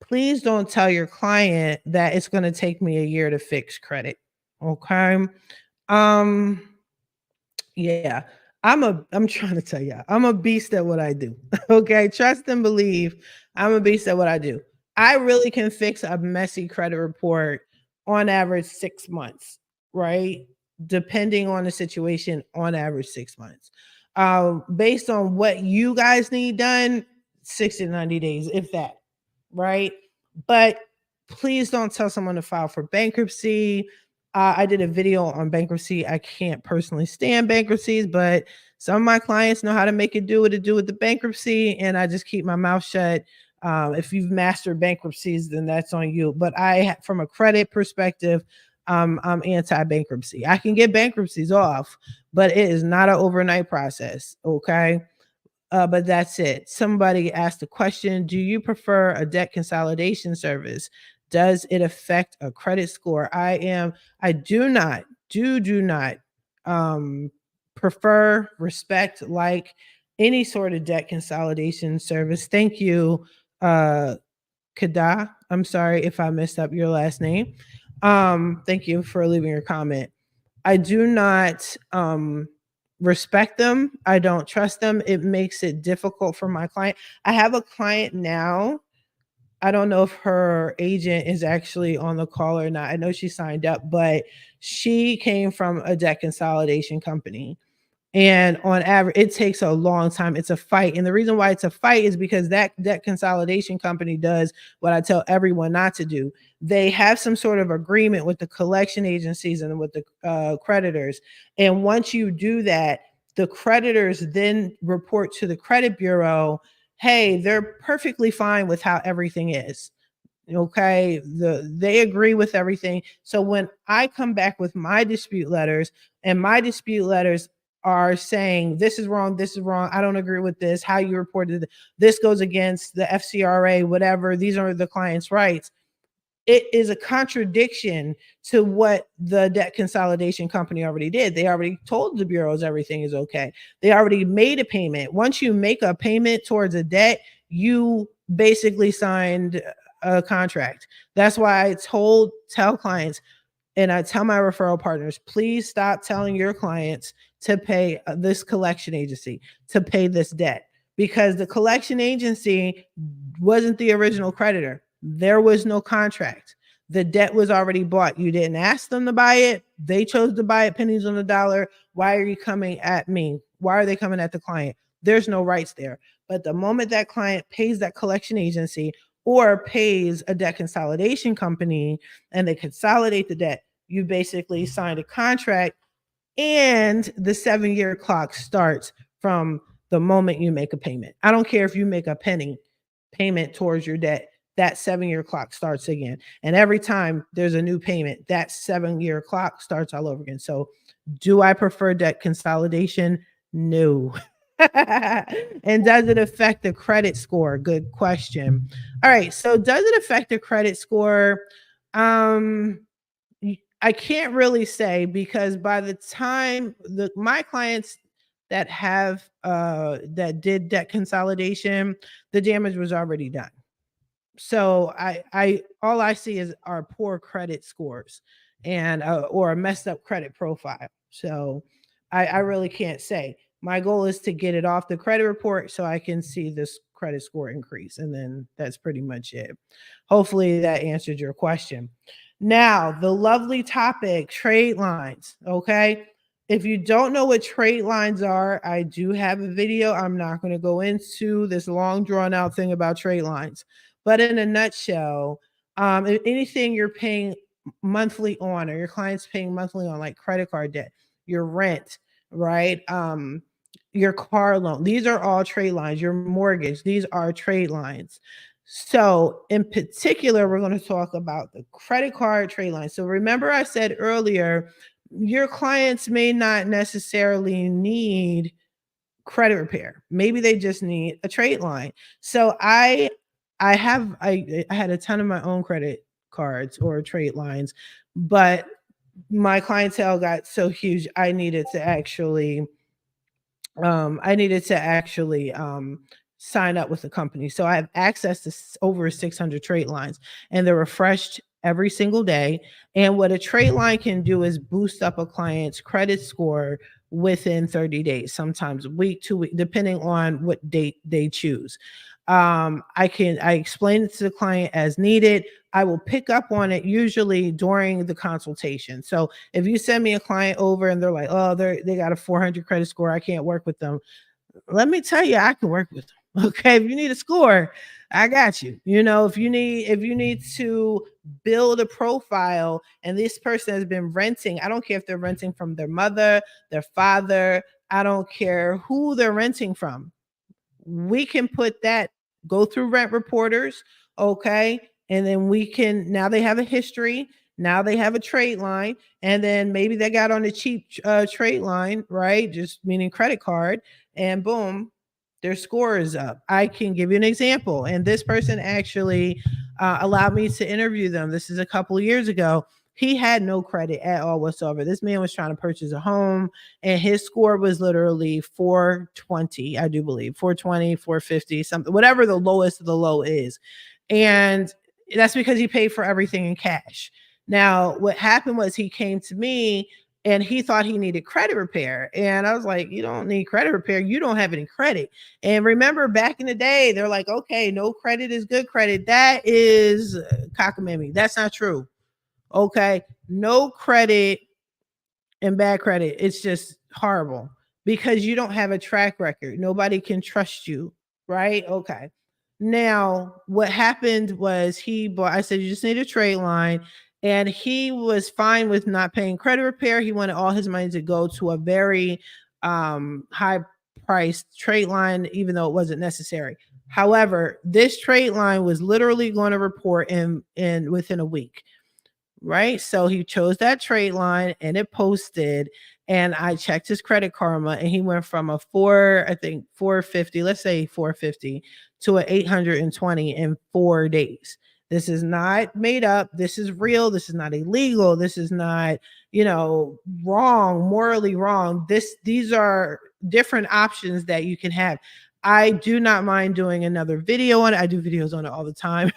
Please don't tell your client that it's going to take me a year to fix credit. Okay. Um, yeah. I'm trying to tell you, I'm a beast at what I do. Okay. Trust and believe I'm a beast at what I do. I really can fix a messy credit report on average 6 months, right? Depending on the situation, on average 6 months. Based on what you guys need done, 60 to 90 days, if that, right? But please don't tell someone to file for bankruptcy. I did a video on bankruptcy. I can't personally stand bankruptcies, but some of my clients know how to make it do what it do with the bankruptcy, and I just keep my mouth shut. If you've mastered bankruptcies, then that's on you. But from a credit perspective, I'm anti-bankruptcy. I can get bankruptcies off, but it is not an overnight process. Okay. But that's it. Somebody asked a question: do you prefer a debt consolidation service? Does it affect a credit score? I do not, do not um, prefer, respect, like any sort of debt consolidation service. Thank you, uh, Kada. I'm sorry if I messed up your last name. Thank you for leaving your comment. I do not respect them. I don't trust them. It makes it difficult for my client. I have a client now. I don't know if her agent is actually on the call or not. I know she signed up, but she came from a debt consolidation company. And on average, it takes a long time. It's a fight. And the reason why it's a fight is because that consolidation company does what I tell everyone not to do. They have some sort of agreement with the collection agencies and with the creditors. And once you do that, The creditors then report to the credit bureau, hey, they're perfectly fine with how everything is. Okay, they agree with everything. So when I come back with my dispute letters, and my dispute letters are saying this is wrong, I don't agree with this, how you reported this goes against the FCRA, whatever, these are the client's rights, it is a contradiction to what the debt consolidation company already did. They already told the bureaus everything is okay. They already made a payment. Once you make a payment towards a debt, you basically signed a contract. That's why I tell clients, and I tell my referral partners, please stop telling your clients to pay this collection agency, to pay this debt, because the collection agency wasn't the original creditor. There was no contract. The debt was already bought. You didn't ask them to buy it. They chose to buy it pennies on the dollar. Why are you coming at me? Why are they coming at the client? There's no rights there. But the moment that client pays that collection agency or pays a debt consolidation company and they consolidate the debt, you basically signed a contract, and the 7-year clock starts from the moment you make a payment. I don't care if you make a penny payment towards your debt, that 7-year clock starts again. And every time there's a new payment, that 7-year clock starts all over again. So do I prefer debt consolidation? No. And does it affect the credit score? Good question. All right. So does it affect the credit score? I can't really say, because by the time my clients that did debt consolidation, the damage was already done. So I all I see is our poor credit scores and or a messed up credit profile. So I really can't say. My goal is to get it off the credit report so I can see this credit score increase, and then that's pretty much it. Hopefully that answered your question. Now, the lovely topic, trade lines. Okay. If you don't know what trade lines are, I do have a video. I'm not going to go into this long drawn out thing about trade lines. But in a nutshell, anything you're paying monthly on, or your client's paying monthly on, like credit card debt, your rent, right? Your car loan, these are all trade lines. Your mortgage, these are trade lines. So in particular, we're going to talk about the credit card trade line. So remember I said earlier, your clients may not necessarily need credit repair. Maybe they just need a trade line. So I had a ton of my own credit cards or trade lines, but my clientele got so huge I needed to actually sign up with the company. So I have access to over 600 trade lines, and they're refreshed every single day. And what a trade line can do is boost up a client's credit score within 30 days, sometimes a week, 2 weeks, depending on what date they choose. I explain it to the client as needed. I will pick up on it usually during the consultation. So if you send me a client over and they're like, oh, they got a 400 credit score, I can't work with them. Let me tell you, I can work with them. Okay, if you need a score, I got you. If you need to build a profile, and this person has been renting, I don't care if they're renting from their mother, their father, I don't care who they're renting from. We can go through rent reporters, okay? And then now they have a history, now they have a trade line, and then maybe they got on a cheap trade line, right? Just meaning credit card, and boom, their score is up. I can give you an example. And this person actually allowed me to interview them. This is a couple of years ago. He had no credit at all whatsoever. This man was trying to purchase a home, and his score was literally 420, I do believe, 420, 450, something, whatever the lowest of the low is. And that's because he paid for everything in cash. Now, what happened was he came to me and he thought he needed credit repair. And I was like, you don't need credit repair. You don't have any credit. And remember back in the day, they're like, okay, no credit is good credit. That is cockamamie. That's not true. Okay. No credit and bad credit. It's just horrible because you don't have a track record. Nobody can trust you. Right. Okay. Now, what happened was I said, you just need a trade line. And he was fine with not paying credit repair. He wanted all his money to go to a very high priced trade line, even though it wasn't necessary. However, this trade line was literally going to report in within a week, right? So he chose that trade line and it posted, and I checked his credit karma, and he went from a four, I think 450, let's say 450 to a 820 in 4 days. This is not made up. This is real. This is not illegal. This is not, wrong, morally wrong. These are different options that you can have. I do not mind doing another video on it. I do videos on it all the time.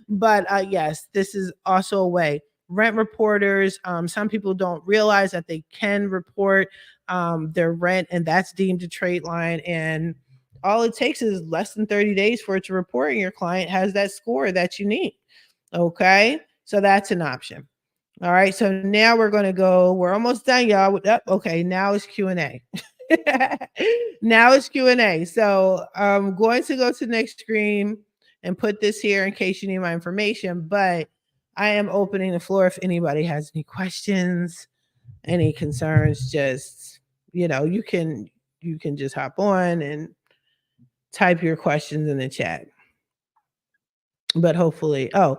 But yes, this is also a way. Rent reporters, some people don't realize that they can report their rent, and that's deemed a trade line. And all it takes is less than 30 days for it to report, and your client has that score that you need. Okay. So that's an option. All right. So now we're going to go, we're almost done, y'all. Okay. Now it's Q&A. Now it's Q&A. So I'm going to go to the next screen and put this here in case you need my information, but I am opening the floor if anybody has any questions, any concerns. Just, you can just hop on and type your questions in the chat. But hopefully, oh,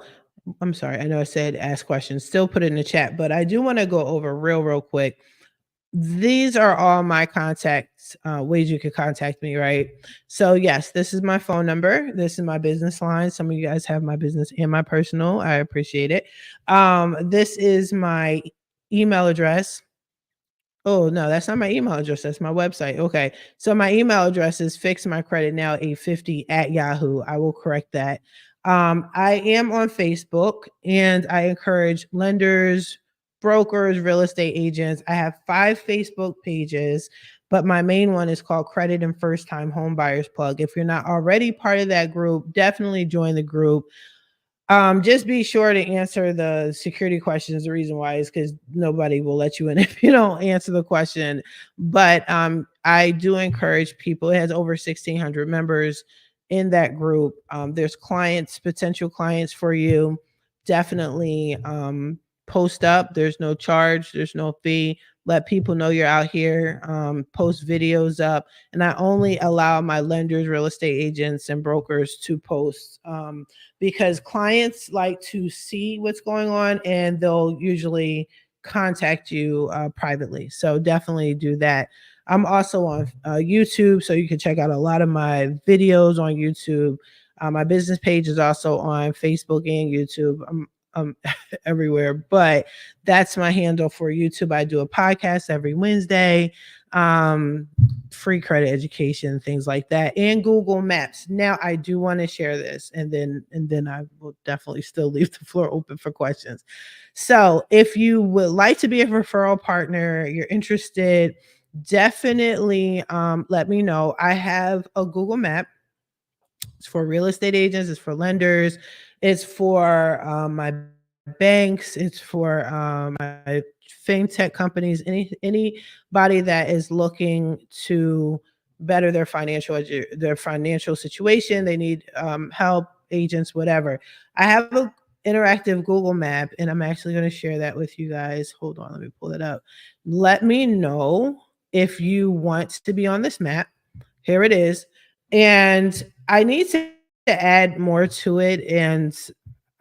I'm sorry. I know I said ask questions. Still put it in the chat, but I do want to go over real quick. These are all my contacts, ways you can contact me, right? So yes, this is my phone number. This is my business line. Some of you guys have my business and my personal. I appreciate it. This is my email address. Oh, no, that's not my email address. That's my website. Okay. So my email address is fixmycreditnow850 at Yahoo. I will correct that. I am on Facebook, and I encourage lenders, brokers, real estate agents. I have 5 Facebook pages, but my main one is called Credit and First Time Home Buyers Plug. If you're not already part of that group, definitely join the group. Just be sure to answer the security questions. The reason why is because nobody will let you in if you don't answer the question. But I do encourage people. It has over 1,600 members in that group. There's clients, potential clients for you. Definitely post up. There's no charge. There's no fee. Let people know you're out here. Post videos up. And I only allow my lenders, real estate agents, and brokers to post. Because clients like to see what's going on, and they'll usually contact you privately. So definitely do that. I'm also on YouTube, so you can check out a lot of my videos on YouTube. My business page is also on Facebook and YouTube. I'm everywhere, but that's my handle for YouTube. I do a podcast every Wednesday. Free credit education, things like that, and Google Maps. Now I do want to share this, and then I will definitely still leave the floor open for questions. So if you would like to be a referral partner, you're interested, definitely let me know. I have a Google Map. It's for real estate agents, it's for lenders, it's for my banks, it's for my fintech companies, anybody that is looking to better their financial situation. They need help, agents, whatever. I have a interactive Google map, and I'm actually going to share that with you guys. Hold on, let me pull it up. Let me know if you want to be on this map. Here it is. And I need to add more to it, and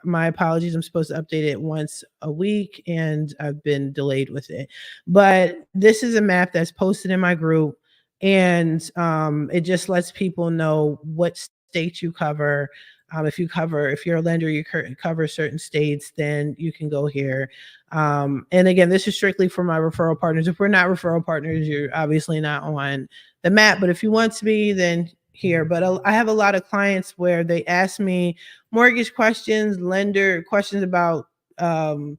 my apologies. I'm supposed to update it once a week, and I've been delayed with it. But this is a map that's posted in my group, and it just lets people know what states you cover. If you're a lender, you cover certain states, then you can go here. And again, this is strictly for my referral partners. If we're not referral partners, you're obviously not on the map. But if you want to be, then here. But I have a lot of clients where they ask me mortgage questions, lender questions about about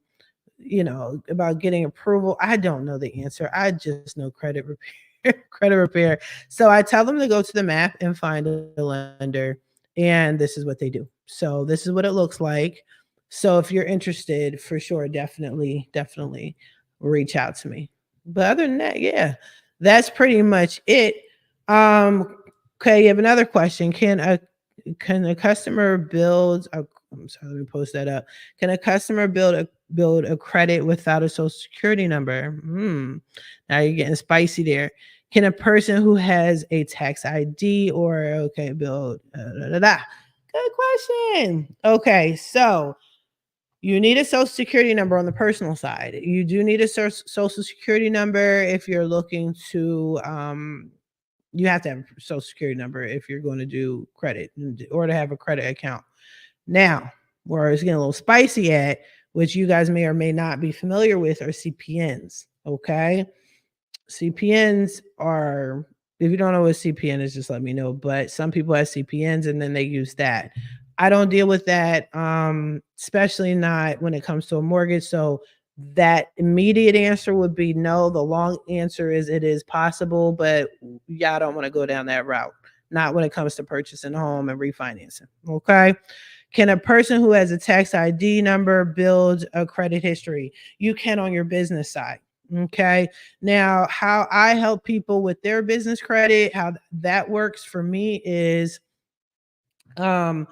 getting approval. I don't know the answer. I just know credit repair, credit repair. So I tell them to go to the map and find a lender, and this is what they do. So this is what it looks like. So if you're interested, for sure, definitely reach out to me. But other than that, yeah, that's pretty much it. Okay, you have another question. Can a customer build a I'm sorry, let me post that up. Can a customer build a build a credit without a social security number? Now you're getting spicy there. Can a person who has a tax ID or okay, build da, da, da. Good question. Okay, so you need a social security number on the personal side. You do need a social security number if you're looking to you have to have a social security number if you're going to do credit or to have a credit account. Now, where it's getting a little spicy at, which you guys may or may not be familiar with, are CPNs. Okay. CPNs are, if you don't know what CPN is, just let me know. But some people have CPNs and then they use that. I don't deal with that, especially not when it comes to a mortgage. So that immediate answer would be no. The long answer is it is possible, but y'all don't want to go down that route. Not when it comes to purchasing a home and refinancing. Okay. Can a person who has a tax ID number build a credit history? You can on your business side. Okay. Now, how I help people with their business credit, how that works for me is um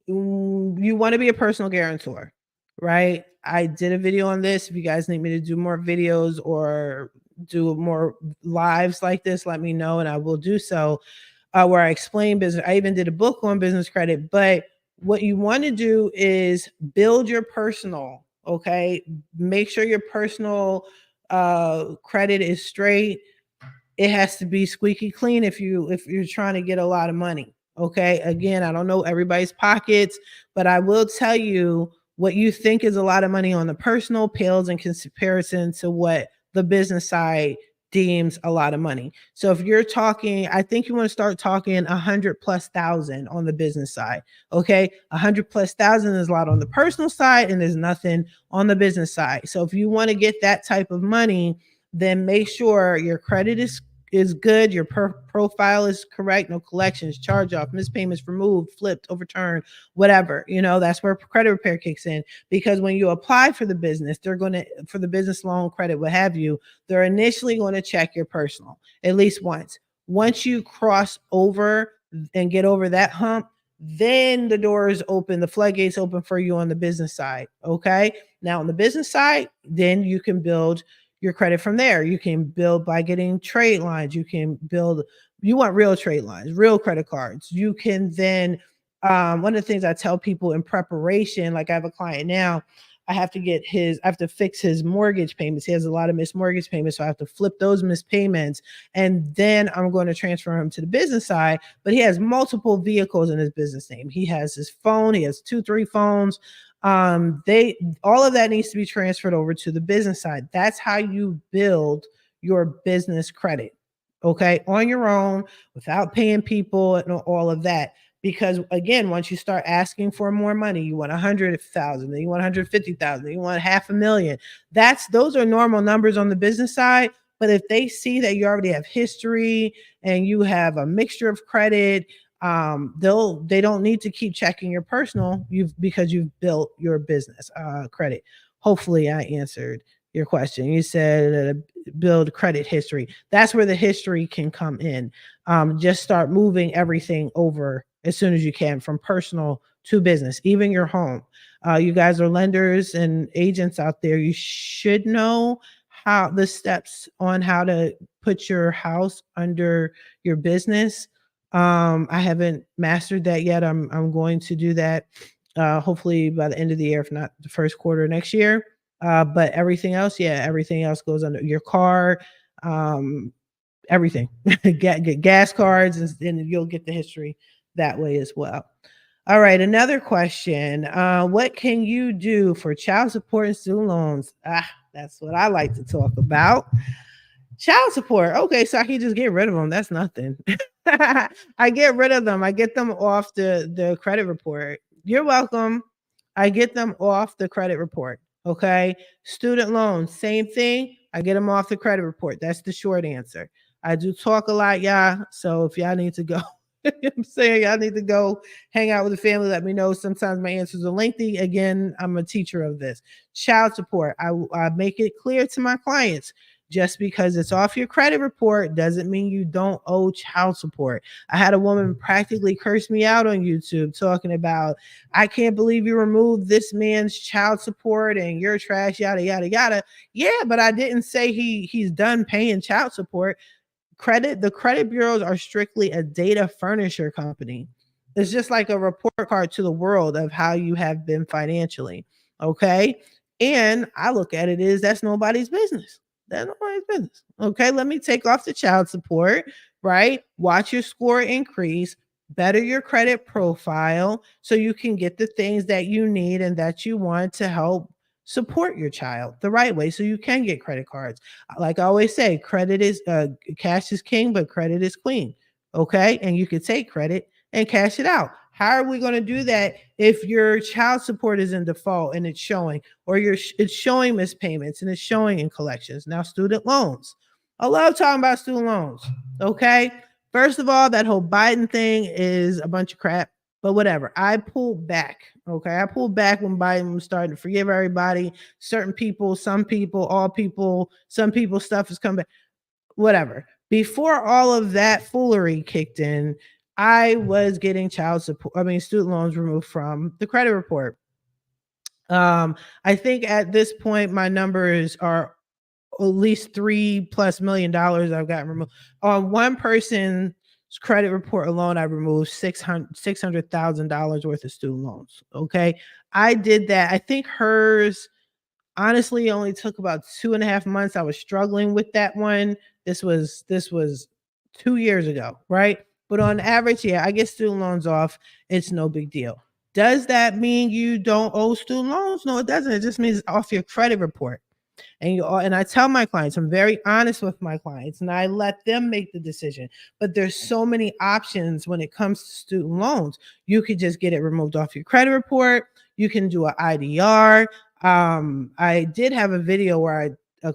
you want to be a personal guarantor, right? I did a video on this. If you guys need me to do more videos or do more lives like this, let me know and I will do so. Where I explain business. I even did a book on business credit, but what you want to do is build your personal, okay? Make sure your personal credit is straight. It has to be squeaky clean if you're trying to get a lot of money. Okay. Again, I don't know everybody's pockets, but I will tell you what you think is a lot of money on the personal pales in comparison to what the business side deems a lot of money. So if you're talking, I think you want to start talking 100,000+ on the business side. Okay. 100,000+ is a lot on the personal side and there's nothing on the business side. So if you want to get that type of money, then make sure your credit is good, your profile is correct, no collections, charge off, missed payments, removed, flipped, overturned, whatever. That's where credit repair kicks in. Because when you apply for the business, they're going to, for the business loan, credit, what have you, they're initially going to check your personal at least once. Once you cross over and get over that hump, then the doors open, the floodgates open for you on the business side. Okay. Now on the business side, then you can build your credit from there. You can build by getting trade lines. You can build, you want real trade lines, real credit cards. You can then, one of the things I tell people in preparation, like I have a client now, I have to fix his mortgage payments. He has a lot of missed mortgage payments. So I have to flip those missed payments. And then I'm going to transfer him to the business side, but he has multiple vehicles in his business name. He has his phone. He has 2-3 phones. All of that needs to be transferred over to the business side. That's how you build your business credit. Okay. On your own without paying people and all of that. Because again, once you start asking for more money, you want 100,000, then you want 150,000, then you want $500,000. Those are normal numbers on the business side. But if they see that you already have history and you have a mixture of credit, they don't need to keep checking your personal because you've built your business credit. Hopefully I answered your question. You said build credit history. That's where the history can come in. Just start moving everything over as soon as you can from personal to business, even your home. You guys are lenders and agents out there. You should know how the steps on how to put your house under your business. I haven't mastered that yet. I'm going to do that hopefully by the end of the year, if not the first quarter next year. But everything else, yeah, everything else goes under your car, everything. Get gas cards, and you'll get the history that way as well. All right, another question. What can you do for child support and student loans? That's what I like to talk about. Child support. Okay, so I can just get rid of them. That's nothing. I get rid of them. I get them off the credit report. You're welcome. I get them off the credit report. Okay. Student loans, same thing. I get them off the credit report. That's the short answer. I do talk a lot, y'all. So if y'all need to go, I'm saying y'all need to go hang out with the family, let me know. Sometimes my answers are lengthy. Again, I'm a teacher of this. Child support. I make it clear to my clients. Just because it's off your credit report doesn't mean you don't owe child support. I had a woman practically curse me out on YouTube talking about, I can't believe you removed this man's child support and you're trash, yada, yada, yada. Yeah, but I didn't say he's done paying child support. The credit bureaus are strictly a data furnisher company. It's just like a report card to the world of how you have been financially. Okay. And I look at it as that's nobody's business. That's nobody's business. Okay. Let me take off the child support, right? Watch your score increase, better your credit profile so you can get the things that you need and that you want to help support your child the right way so you can get credit cards. Like I always say, credit is cash is king, but credit is queen. Okay. And you can take credit and cash it out. How are we going to do that if your child support is in default and it's showing, or it's showing missed payments and it's showing in collections? Now, student loans. I love talking about student loans. Okay. First of all, that whole Biden thing is a bunch of crap, but whatever. I pulled back. Okay. I pulled back when Biden was starting to forgive everybody, certain people, some people, all people, some people stuff is coming back, whatever. Before all of that foolery kicked in, I was getting student loans removed from the credit report. I think at this point, my numbers are at least $3+ million I've gotten removed. On one person's credit report alone, I removed $600,000 worth of student loans. Okay. I did that. I think hers honestly only took about 2.5 months. I was struggling with that one. This was 2 years ago, right? But on average, yeah, I get student loans off. It's no big deal. Does that mean you don't owe student loans? No, it doesn't. It just means it's off your credit report. And I tell my clients, I'm very honest with my clients, and I let them make the decision. But there's so many options when it comes to student loans. You could just get it removed off your credit report. You can do an IDR. I did have a video where a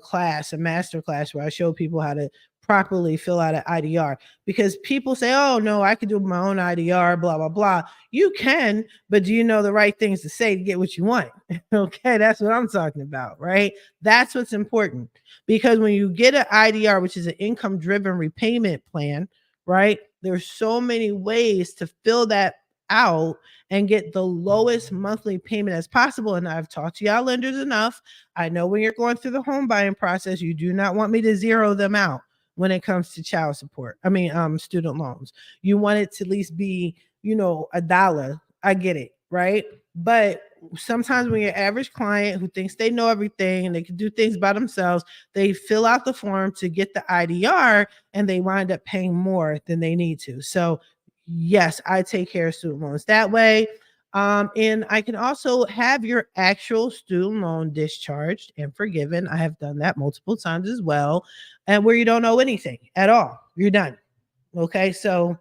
master class where I show people how to properly fill out an IDR, because people say, oh no, I can do my own IDR, blah, blah, blah. You can, but do you know the right things to say to get what you want? Okay, that's what I'm talking about, right? That's what's important, because when you get an IDR, which is an income driven repayment plan, right? There's so many ways to fill that out and get the lowest monthly payment as possible. And I've talked to y'all lenders enough. I know when you're going through the home buying process, you do not want me to zero them out when it comes to child support. Student loans. You want it to at least be, $1. I get it, right? But sometimes when your average client who thinks they know everything and they can do things by themselves, they fill out the form to get the IDR and they wind up paying more than they need to. So yes, I take care of student loans that way. And I can also have your actual student loan discharged and forgiven. I have done that multiple times as well, and where you don't owe anything at all. You're done. Okay, so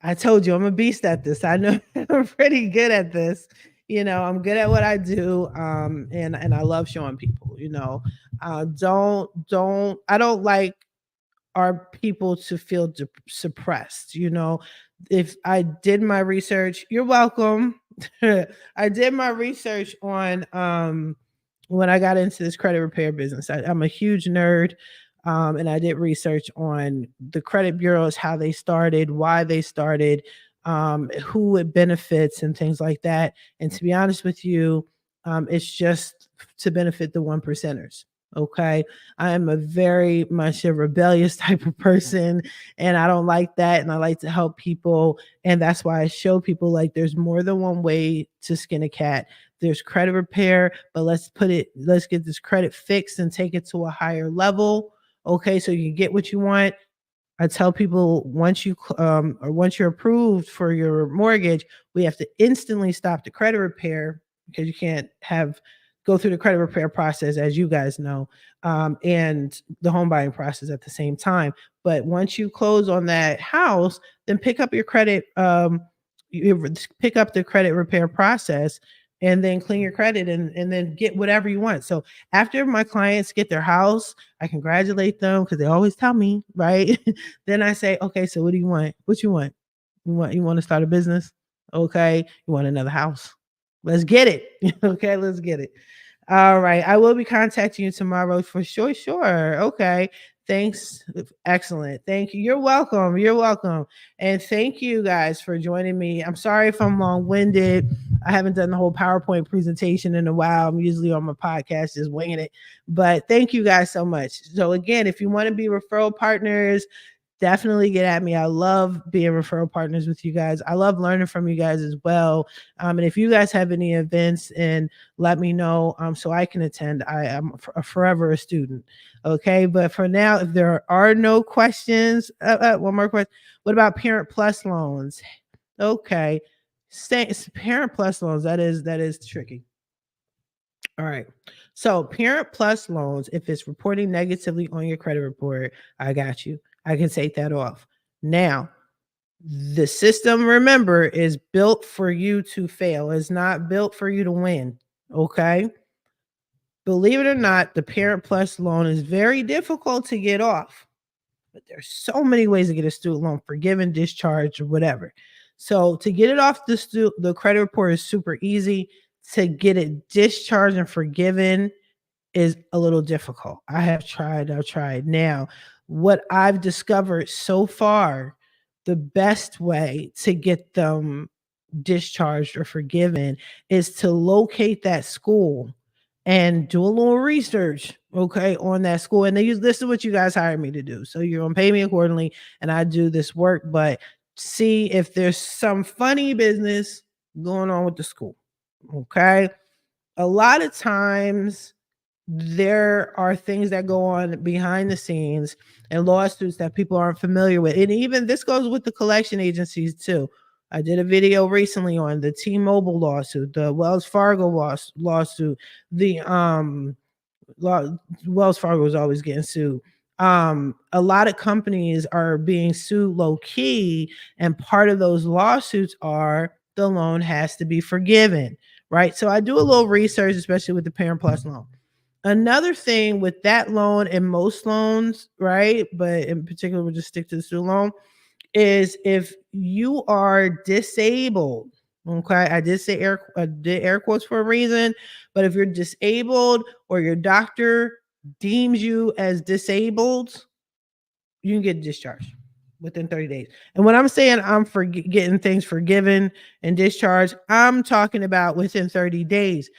I told you I'm a beast at this. I know I'm pretty good at this. I'm good at what I do. And I love showing people. I don't like our people to feel suppressed. If I did my research, you're welcome. I did my research on when I got into this credit repair business. I'm a huge nerd. And I did research on the credit bureaus, how they started, why they started, who it benefits, and things like that. And to be honest with you, it's just to benefit the one percenters. Okay. I am a very much a rebellious type of person, and I don't like that. And I like to help people. And that's why I show people like there's more than one way to skin a cat. There's credit repair, but let's get this credit fixed and take it to a higher level. Okay, so you can get what you want. I tell people once you're approved for your mortgage, we have to instantly stop the credit repair, because you can't go through the credit repair process, as you guys know, and the home buying process at the same time. But once you close on that house, then pick up your credit, pick up the credit repair process, and then clean your credit, and then get whatever you want. So after my clients get their house, I congratulate them because they always tell me, right? Then I say, okay, so what do you want? What you want? You want to start a business? Okay. You want another house? Let's get it. Okay, let's get it. All right. I will be contacting you tomorrow for sure. Sure. Okay. Thanks. Excellent. Thank you. You're welcome. You're welcome. And thank you guys for joining me. I'm sorry if I'm long winded. I haven't done the whole PowerPoint presentation in a while. I'm usually on my podcast just winging it. But thank you guys so much. So, again, if you want to be referral partners, definitely get at me. I love being referral partners with you guys. I love learning from you guys as well. And if you guys have any events, and let me know so I can attend. I am forever a student. Okay. But for now, if there are no questions, one more question. What about Parent Plus loans? Okay. Parent Plus loans. That is tricky. All right. So Parent Plus loans, if it's reporting negatively on your credit report, I got you. I can take that off. Now, the system, remember, is built for you to fail. It's not built for you to win. Okay. Believe it or not, the Parent Plus loan is very difficult to get off, but there's so many ways to get a student loan forgiven, discharged, or whatever. So to get it off the credit report is super easy. To get it discharged and forgiven is a little difficult. I've tried. Now, what I've discovered so far, the best way to get them discharged or forgiven is to locate that school and do a little research, okay, on that school. And this is what you guys hired me to do. So you're gonna pay me accordingly, and I do this work, but see if there's some funny business going on with the school. Okay. A lot of times there are things that go on behind the scenes and lawsuits that people aren't familiar with. And even this goes with the collection agencies too. I did a video recently on the T-Mobile lawsuit, the Wells Fargo lawsuit, the Wells Fargo is always getting sued. A lot of companies are being sued low key, and part of those lawsuits are the loan has to be forgiven, right? So I do a little research, especially with the Parent Plus loan. Another thing with that loan and most loans, right? But in particular, we'll just stick to the student loan, is if you are disabled. Okay, I did air quotes for a reason, but if you're disabled or your doctor deems you as disabled, you can get discharged within 30 days. And when I'm saying I'm getting things forgiven and discharged, I'm talking about within 30 days.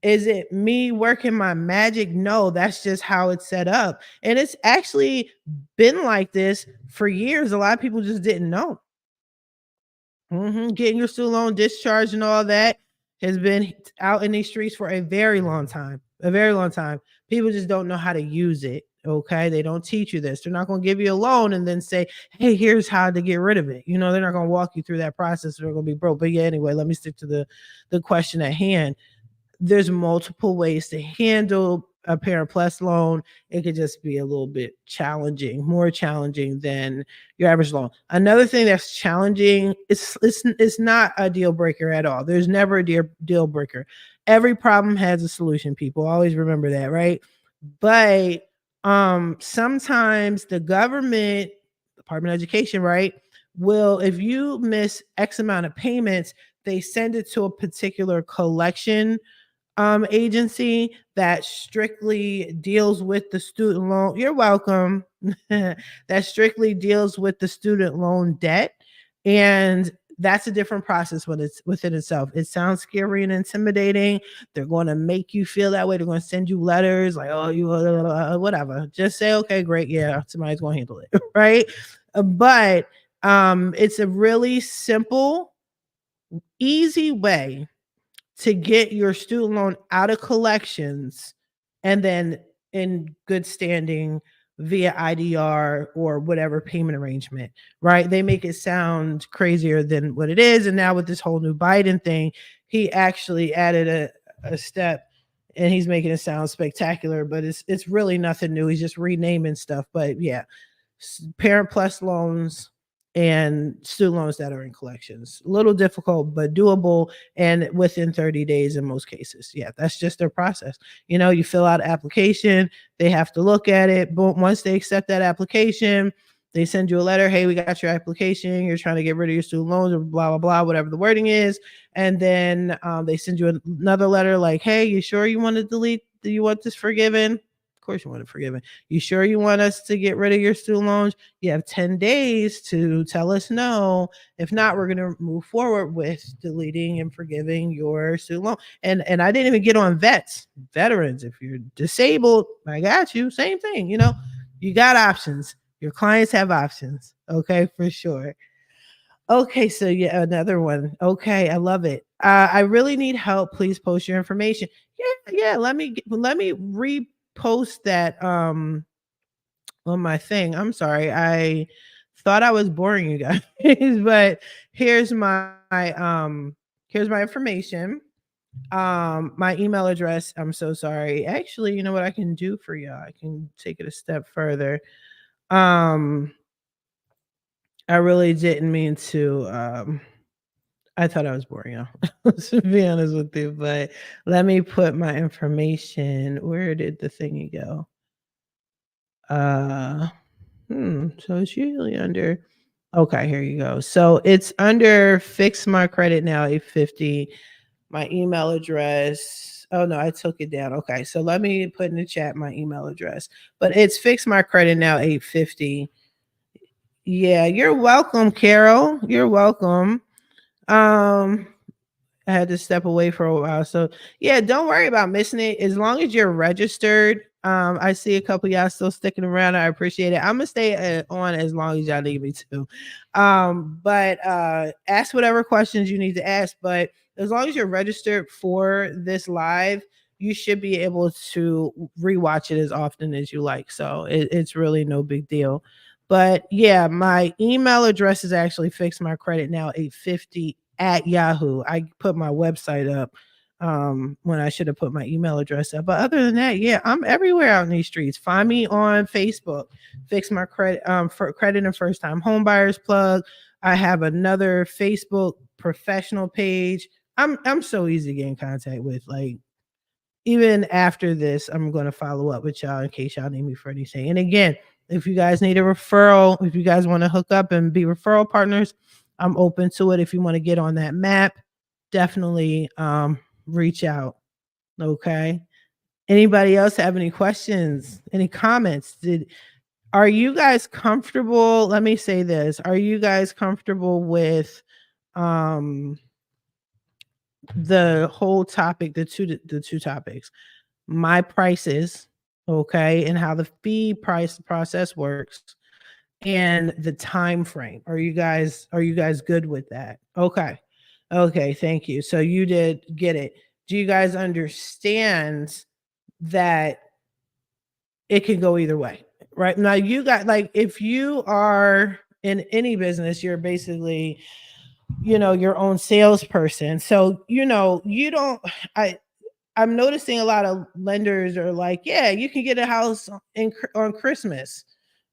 Is it me working my magic? No, that's just how it's set up. And it's actually been like this for years. A lot of people just didn't know. Getting your student loan discharged and all that has been out in these streets for a very long time. A very long time. People just don't know how to use it. Okay. They don't teach you this. They're not going to give you a loan and then say, hey, here's how to get rid of it. You know, they're not going to walk you through that process. They're going to be broke. But yeah, anyway, let me stick to the question at hand. There's multiple ways to handle a Parent Plus loan. It could just be a little bit challenging, more challenging than your average loan. Another thing that's challenging, it's not a deal breaker at all. There's never a deal breaker. Every problem has a solution, people. Always remember that, right? But sometimes the government, Department of Education, right, will, if you miss X amount of payments, they send it to a particular collection agency that strictly deals with the student loan. You're welcome. That strictly deals with the student loan debt. And that's a different process when it's within itself. It sounds scary and intimidating. They're going to make you feel that way. They're going to send you letters like, oh, you whatever. Just say, okay, great. Yeah, somebody's going to handle it. Right. But it's a really simple, easy way to get your student loan out of collections and then in good standing via IDR or whatever payment arrangement, right? They make it sound crazier than what it is. And now with this whole new Biden thing, he actually added a step and he's making it sound spectacular, but it's really nothing new. He's just renaming stuff. But yeah, Parent Plus loans and student loans that are in collections. A little difficult, but doable and within 30 days in most cases. Yeah, that's just their process. You know, you fill out an application, they have to look at it. But once they accept that application, They send you a letter, hey, we got your application, you're trying to get rid of your student loans or blah blah blah, whatever the wording is. And then they send you another letter like, hey, you sure you want to delete, do you want this forgiven? Of course you want it forgiven. You sure you want us to get rid of your student loans? You have 10 days to tell us no. If not, we're going to move forward with deleting and forgiving your student loan. And I didn't even get on veterans. If you're disabled, I got you. Same thing. You got options. Your clients have options. Okay, for sure. Okay, so yeah, another one. Okay, I love it. I really need help. Please post your information. Yeah. Let me repost that on my thing. I'm sorry. I thought I was boring you guys, but here's my information. My email address. I'm so sorry. Actually, you know what I can do for y'all? I can take it a step further. Um, I really didn't mean to. I thought I was boring y'all, to be honest with you. But let me put my information. Where did the thingy go? Uh, so it's usually under. Okay, here you go. So it's under Fix My Credit Now 850. My email address. Oh no, I took it down. Okay, so let me put in the chat my email address. But it's Fix My Credit Now 850. Yeah, you're welcome, Carol. You're welcome. Um, I had to step away for a while. So yeah, don't worry about missing it. As long as you're registered. I see a couple of y'all still sticking around. I appreciate it. I'm gonna stay on as long as y'all need me to. But ask whatever questions you need to ask. But as long as you're registered for this live, you should be able to rewatch it as often as you like. So it's really no big deal. But yeah, my email address is actually Fix My Credit Now 850 at Yahoo. I put my website up when I should have put my email address up. But other than that, yeah, I'm everywhere out in these streets. Find me on Facebook, Fix My Credit, for credit and first time home buyers plug. I have another Facebook professional page. I'm so easy to get in contact with. Like, even after this, I'm going to follow up with y'all in case y'all need me for anything. And again, if you guys need a referral, if you guys want to hook up and be referral partners, I'm open to it. If you want to get on that map, definitely reach out. Okay. Anybody else have any questions, any comments? Are you guys comfortable? Let me say this. Are you guys comfortable with the whole topic, the two topics? My prices, okay, and how the fee price process works, and the time frame. Are you guys good with that? Okay. Okay, thank you. So you did get it. Do you guys understand that it can go either way? Right? Now you got, like, if you are in any business, you're basically, your own salesperson. So, you don't I I'm noticing a lot of lenders are like, yeah, you can get a house on Christmas,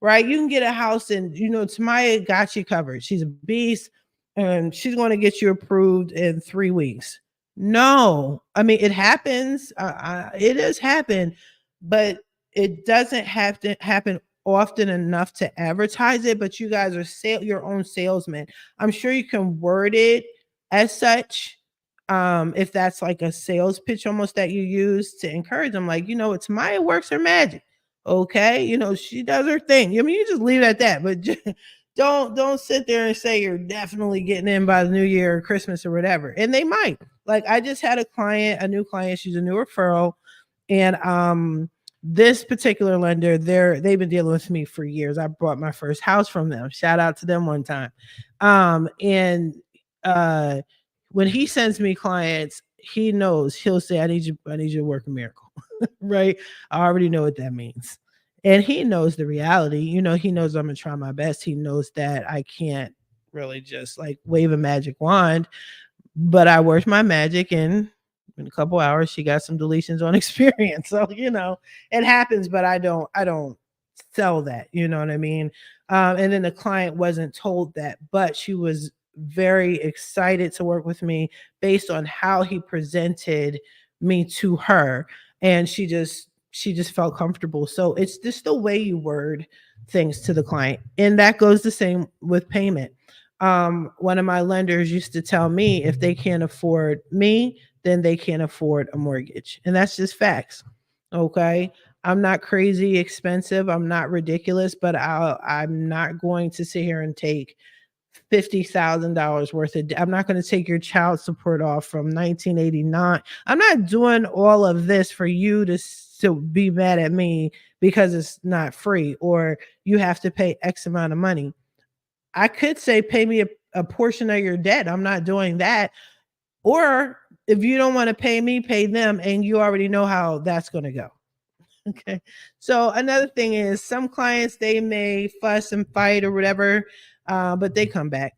right? You can get a house, and Tamiya got you covered. She's a beast, and she's going to get you approved in 3 weeks. No, I mean, it happens. It does happen, but it doesn't have to happen often enough to advertise it. But you guys are your own salesmen. I'm sure you can word it as such, if that's like a sales pitch almost that you use to encourage them, like, it's Maya works her magic. Okay, she does her thing. I mean, you just leave it at that, but don't sit there and say you're definitely getting in by the new year or Christmas or whatever. And they might. Like, I just had a new client, she's a new referral, and this particular lender, they've been dealing with me for years. I bought my first house from them. Shout out to them one time. And when he sends me clients, he knows, he'll say, I need you to work a miracle. Right? I already know what that means. And he knows the reality. He knows I'm gonna try my best. He knows that I can't really just like wave a magic wand, but I worked my magic, and in a couple hours she got some deletions on experience. So, it happens, but I don't sell that, you know what I mean? And then the client wasn't told that, but she was very excited to work with me based on how he presented me to her. And she just she just felt comfortable. So it's just the way you word things to the client. And that goes the same with payment. One of my lenders used to tell me if they can't afford me, then they can't afford a mortgage. And that's just facts. Okay. I'm not crazy expensive. I'm not ridiculous, but I'm not going to sit here and take $50,000 worth of I'm not going to take your child support off from 1989. I'm not doing all of this for you to be mad at me because it's not free or you have to pay X amount of money. I could say pay me a portion of your debt. I'm not doing that. Or if you don't want to pay me, pay them, and you already know how that's going to go. Okay. So another thing is some clients, they may fuss and fight or whatever, but they come back.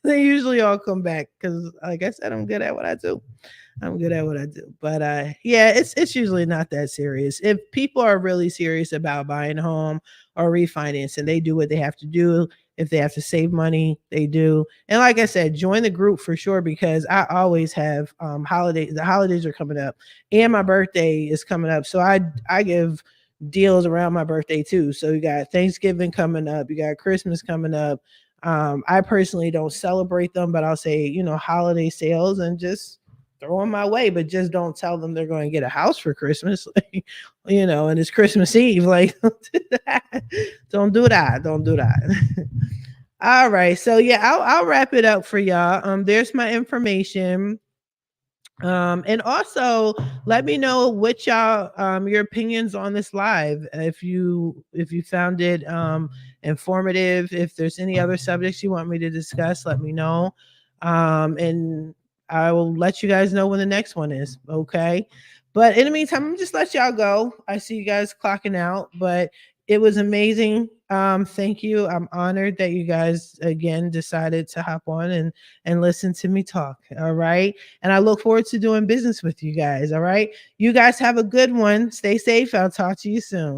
They usually all come back because, like I said, I'm good at what I do. I'm good at what I do. But yeah, it's usually not that serious. If people are really serious about buying a home or refinancing, they do what they have to do. If they have to save money, they do. And like I said, join the group for sure because I always have holidays. The holidays are coming up, and my birthday is coming up. So I give deals around my birthday too. So you got Thanksgiving coming up, you got Christmas coming up. I personally don't celebrate them, but I'll say, holiday sales and just throw them my way, but just don't tell them they're going to get a house for Christmas, and it's Christmas Eve. Like, don't do that. Don't do that. All right. So yeah, I'll wrap it up for y'all. There's my information. And also let me know what y'all your opinions on this live. If you found it informative, if there's any other subjects you want me to discuss, let me know. And I will let you guys know when the next one is. Okay. But in the meantime, I'm just let y'all go. I see you guys clocking out, but it was amazing. Thank you. I'm honored that you guys again decided to hop on and listen to me talk. All right. And I look forward to doing business with you guys. All right. You guys have a good one. Stay safe. I'll talk to you soon.